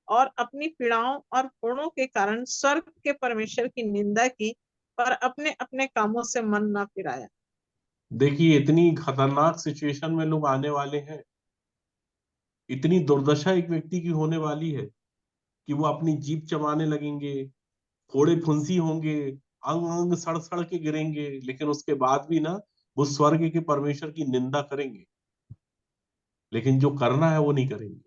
और अपनी पीड़ाओं और गुणों के कारण स्वर्ग के परमेश्वर की निंदा की, पर अपने अपने कामों से मन ना फिराया। देखिए इतनी खतरनाक सिचुएशन में लोग आने वाले हैं, इतनी दुर्दशा एक व्यक्ति की होने वाली है कि वो अपनी जीभ चबाने लगेंगे, फोड़े फुंसी होंगे, अंग अंग सड़ सड़ के गिरेंगे, लेकिन उसके बाद भी ना वो स्वर्ग के परमेश्वर की निंदा करेंगे, लेकिन जो करना है वो नहीं करेंगे।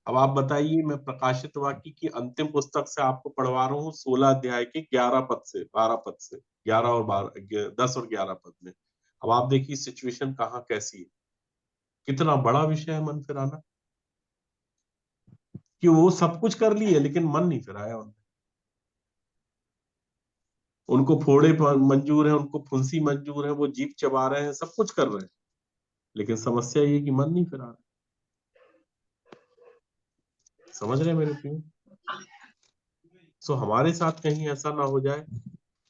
अब आप बताइए, मैं प्रकाशित वाक्य की अंतिम पुस्तक से आपको पढ़वा रहा हूँ, 16 अध्याय के 11 पद से 12 पद से, 11 और 12, 10 और 11 पद में। अब आप देखिए सिचुएशन कहाँ कैसी है, कितना बड़ा विषय है मन फिराना, कि वो सब कुछ कर लिए लेकिन मन नहीं फिराया उन्होंने। उनको फोड़े मंजूर है, उनको फुंसी मंजूर है, वो जीप चबा रहे हैं, सब कुछ कर रहे हैं, लेकिन समस्या ये कि मन नहीं फिरा रहा। समझ रहे हैं मेरे प्रियो? सो हमारे साथ कहीं ऐसा ना हो जाए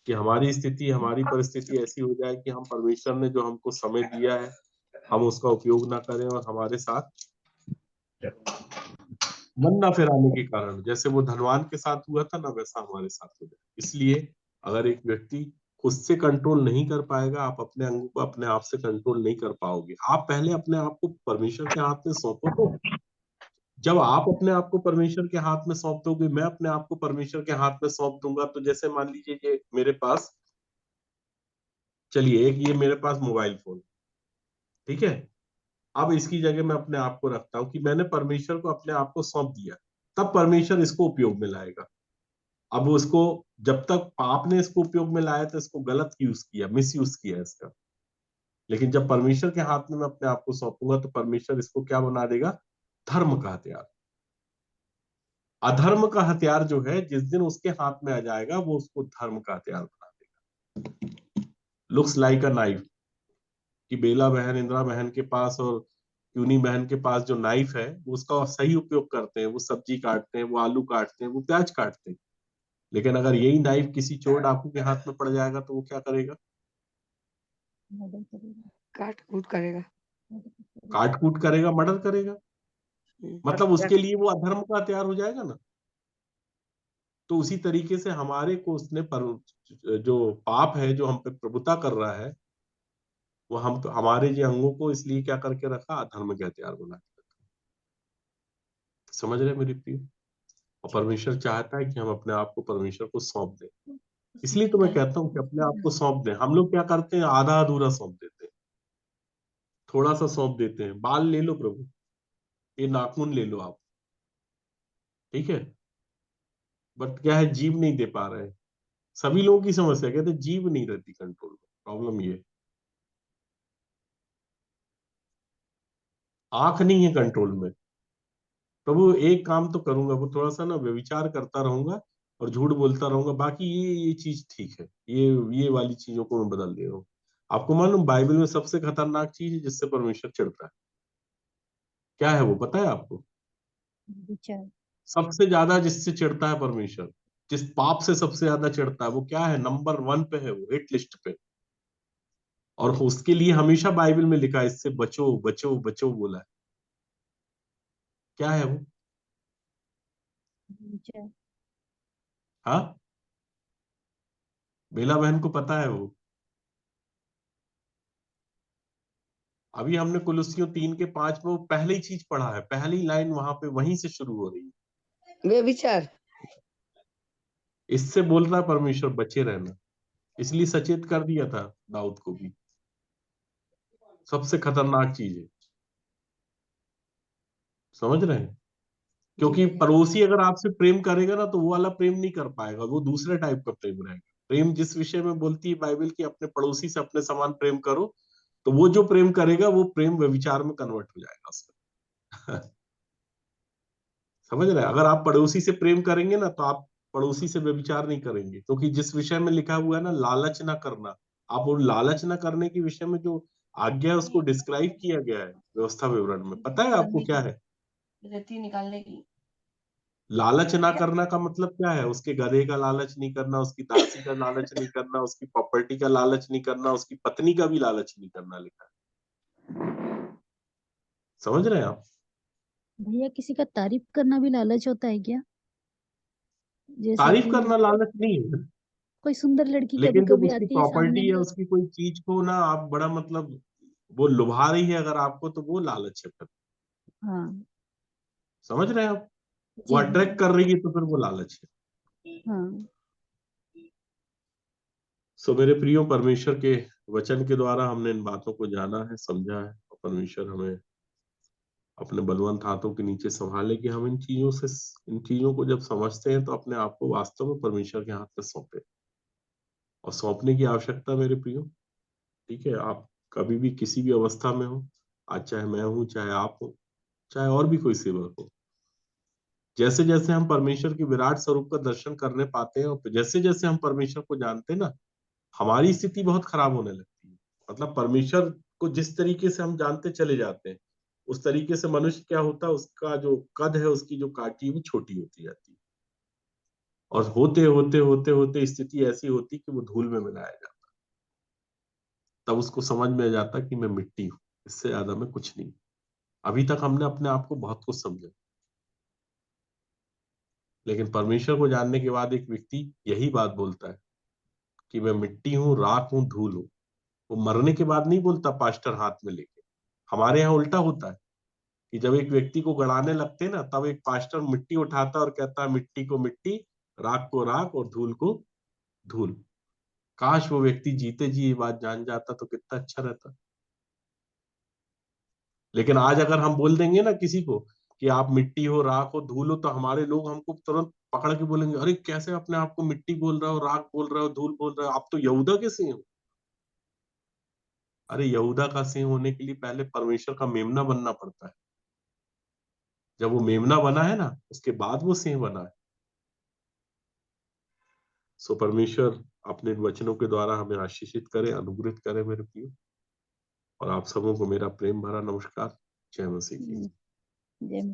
कि हमारी स्थिति, हमारी परिस्थिति ऐसी हो जाए कि हम परमेश्वर ने जो हमको समय दिया है हम उसका उपयोग ना करें, और हमारे साथ मन ना फिराने के कारण जैसे वो धनवान के साथ हुआ था ना, वैसा हमारे साथ हो जाए। इसलिए अगर एक व्यक्ति खुद से कंट्रोल नहीं कर पाएगा, आप अपने अंगों को अपने आप से कंट्रोल नहीं कर पाओगे। आप पहले अपने आप को परमेश्वर के हाथ में सौंपो। तो जब आप अपने आप को परमेश्वर के हाथ में सौंप दोगे, मैं अपने आप को परमेश्वर के हाथ में सौंप दूंगा, तो जैसे मान लीजिए ये मेरे पास, चलिए एक ये मेरे पास मोबाइल फोन, ठीक है, अब इसकी जगह मैं अपने आप को रखता हूं कि मैंने परमेश्वर को अपने आप को सौंप दिया, तब परमेश्वर इसको उपयोग में लाएगा। अब उसको, जब तक पाप ने इसको उपयोग में लाया तो इसको गलत यूज किया, मिस यूज किया इसका, लेकिन जब परमेश्वर के हाथ में मैं अपने आप को सौंपूंगा तो परमेश्वर इसको क्या बना देगा? धर्म का हथियार। अधर्म का हथियार जो है जिस दिन उसके हाथ में आ जाएगा वो उसको धर्म का हथियार बना देगा। लुक्स लाइक अ नाइफ, कि बेला बहन, इंदिरा बहन के पास और क्यूनी बहन के पास जो नाइफ है वो उसका सही उपयोग करते हैं, वो सब्जी काटते हैं, वो आलू काटते हैं, वो प्याज काटते हैं। लेकिन अगर यही नाइफ किसी चोर डाकू के हाथ में पड़ जाएगा तो वो क्या करेगा? काट कूट करेगा। काट कूट करेगा, मर्डर करेगा। मतलब उसके लिए वो अधर्म का हथियार हो जाएगा ना। तो उसी तरीके से हमारे को उसने जो पाप है जो हम पे प्रभुता कर रहा है, वो हम हमारे जो अंगों को इसलिए क्या करके रखा? अधर्म के हथियार बना के रखा। समझ रहे मेरी प्रिय? और परमेश्वर चाहता है कि हम अपने आप को परमेश्वर को सौंप दें। इसलिए तो मैं कहता हूँ कि अपने आप को सौंप दें। हम लोग क्या करते हैं? आधा अधूरा सौंप देते हैं, थोड़ा सा सौंप देते हैं। बाल ले लो प्रभु, ये नाखून ले लो आप, ठीक है, बट क्या है, जीभ नहीं दे पा रहे हैं। सभी लोगों की समस्या, कहते हैं जीभ नहीं रहती कंट्रोल में। प्रॉब्लम ये, आंख नहीं है कंट्रोल में। प्रभु एक काम तो करूंगा, वो थोड़ा सा ना व्यभिचार करता रहूंगा और झूठ बोलता रहूंगा, बाकी ये चीज ठीक है, ये वाली चीजों को मैं बदल दे रहा हूँ। आपको मालूम बाइबल में सबसे खतरनाक चीज है जिससे परमेश्वर चिढ़ता है, क्या है वो पता है आपको? विचार। सबसे ज्यादा जिससे चिढ़ता है परमेश्वर, जिस पाप से सबसे ज्यादा चिढ़ता है, वो क्या है? नंबर 1 पे है वो, हिट लिस्ट पे। और उसके लिए हमेशा बाइबल में लिखा है, इससे बचो बचो बचो बोला है। क्या है वो? विचार। हाँ, बेला बहन को पता है वो? अभी हमने कुलुस्सियों 3:5 में वो पहली चीज पढ़ा है, पहली लाइन वहां पे वहीं से शुरू हो रही है। व्यभिचार। इससे बोल रहा है परमेश्वर बचे रहना, इसलिए सचेत कर दिया था दाऊद को भी। सबसे खतरनाक चीज है, समझ रहे हैं? क्योंकि पड़ोसी अगर आपसे प्रेम करेगा ना, तो वो वाला प्रेम नहीं कर पाएगा, वो दूसरे टाइप का प्रेम रहेगा। प्रेम जिस विषय में बोलती है बाइबल की, अपने पड़ोसी से अपने समान प्रेम करो, तो वो जो प्रेम करेगा वो प्रेम व्यभिचार में कन्वर्ट हो जाएगा उसका। समझ रहे हैं? अगर आप पड़ोसी से प्रेम करेंगे ना, तो आप पड़ोसी से व्यभिचार नहीं करेंगे, क्योंकि जिस विषय में लिखा हुआ है ना, लालच ना करना, आप वो लालच ना करने के विषय में जो आज्ञा है उसको डिस्क्राइब किया गया है व्यवस्था विवरण में। पता है आपको क्या है? रत्ती निकालने की। लालच ना करना का मतलब क्या है? उसके गधे का लालच नहीं करना, उसकी दासी का लालच नहीं करना, उसकी प्रॉपर्टी का लालच नहीं करना, उसकी पत्नी का भी लालच नहीं करना, लिखा है। समझ रहे हैं आप? भैया किसी का तारीफ करना भी लालच होता है क्या? जैसे तारीफ कि करना लालच नहीं है, कोई सुंदर लड़की कभी लेकिन जब कभी उसकी आती है सामने प्रॉपर्टी या में। उसकी कोई चीज को ना आप बड़ा मतलब वो लुभा रही है अगर आपको, तो वो लालच है फिर। हाँ। समझ रहे हैं आप? वो जी अट्रैक्ट भैया। कर रही है तो फिर वो लालच है। हाँ। सो मेरे प्रियो, परमेश्वर के वचन के द्वारा हमने इन बातों को जाना है, समझा है, और परमेश्वर हमें अपने बलवंत हाथों के नीचे संभाले कि हम इन चीजों को जब समझते हैं तो अपने आप को वास्तव में परमेश्वर के हाथ में सौंपे। और सौंपने की आवश्यकता मेरे प्रियो, ठीक है, आप कभी भी किसी भी अवस्था में हो, आज चाहे मैं हूं, चाहे आप हो, चाहे और भी कोई सेवक हो, जैसे जैसे हम परमेश्वर के विराट स्वरूप का दर्शन करने पाते हैं और जैसे जैसे हम परमेश्वर को जानते हैं ना, हमारी स्थिति बहुत खराब होने लगती है। मतलब परमेश्वर को जिस तरीके से हम जानते चले जाते हैं, उस तरीके से मनुष्य क्या होता है, उसका जो कद है, उसकी जो काठी है, वो छोटी होती जाती है। और होते होते होते होते स्थिति ऐसी होती कि वो धूल में मिलाया जाता। तब उसको समझ में आ जाता कि मैं मिट्टी हूं, इससे ज्यादा मैं कुछ नहीं। अभी तक हमने अपने आप को बहुत कुछ समझा, लेकिन परमेश्वर को जानने के बाद एक व्यक्ति यही बात बोलता है कि मैं मिट्टी हूँ, राख हूँ, धूल हूँ। वो मरने के बाद नहीं बोलता पास्टर हाथ में लेके। हमारे यहाँ उल्टा होता है कि जब एक व्यक्ति को गड़ाने लगते हैं ना, तब एक पास्टर मिट्टी उठाता और कहता है मिट्टी को मिट्टी, राख को राख और धूल को धूल। काश वो व्यक्ति जीते जी ये बात जान जाता तो कितना अच्छा रहता। लेकिन आज अगर हम बोल देंगे ना किसी को कि आप मिट्टी हो, राख हो, धूल हो, तो हमारे लोग हमको तुरंत पकड़ के बोलेंगे, अरे कैसे अपने आप को मिट्टी बोल रहे हो, राख बोल रहे हो, धूल बोल रहे हो, आप तो यहूदा के सिंह हो। अरे यहूदा का सिंह होने के लिए पहले परमेश्वर का मेमना बनना पड़ता है। जब वो मेमना बना है ना, उसके बाद वो सिंह बना है। सो परमेश्वर अपने वचनों के द्वारा हमें आशीषित करे, अनुग्रहित करे मेरे प्रियो। और आप सबों को मेरा प्रेम भरा नमस्कार। जय मसीह की। जय मसीह।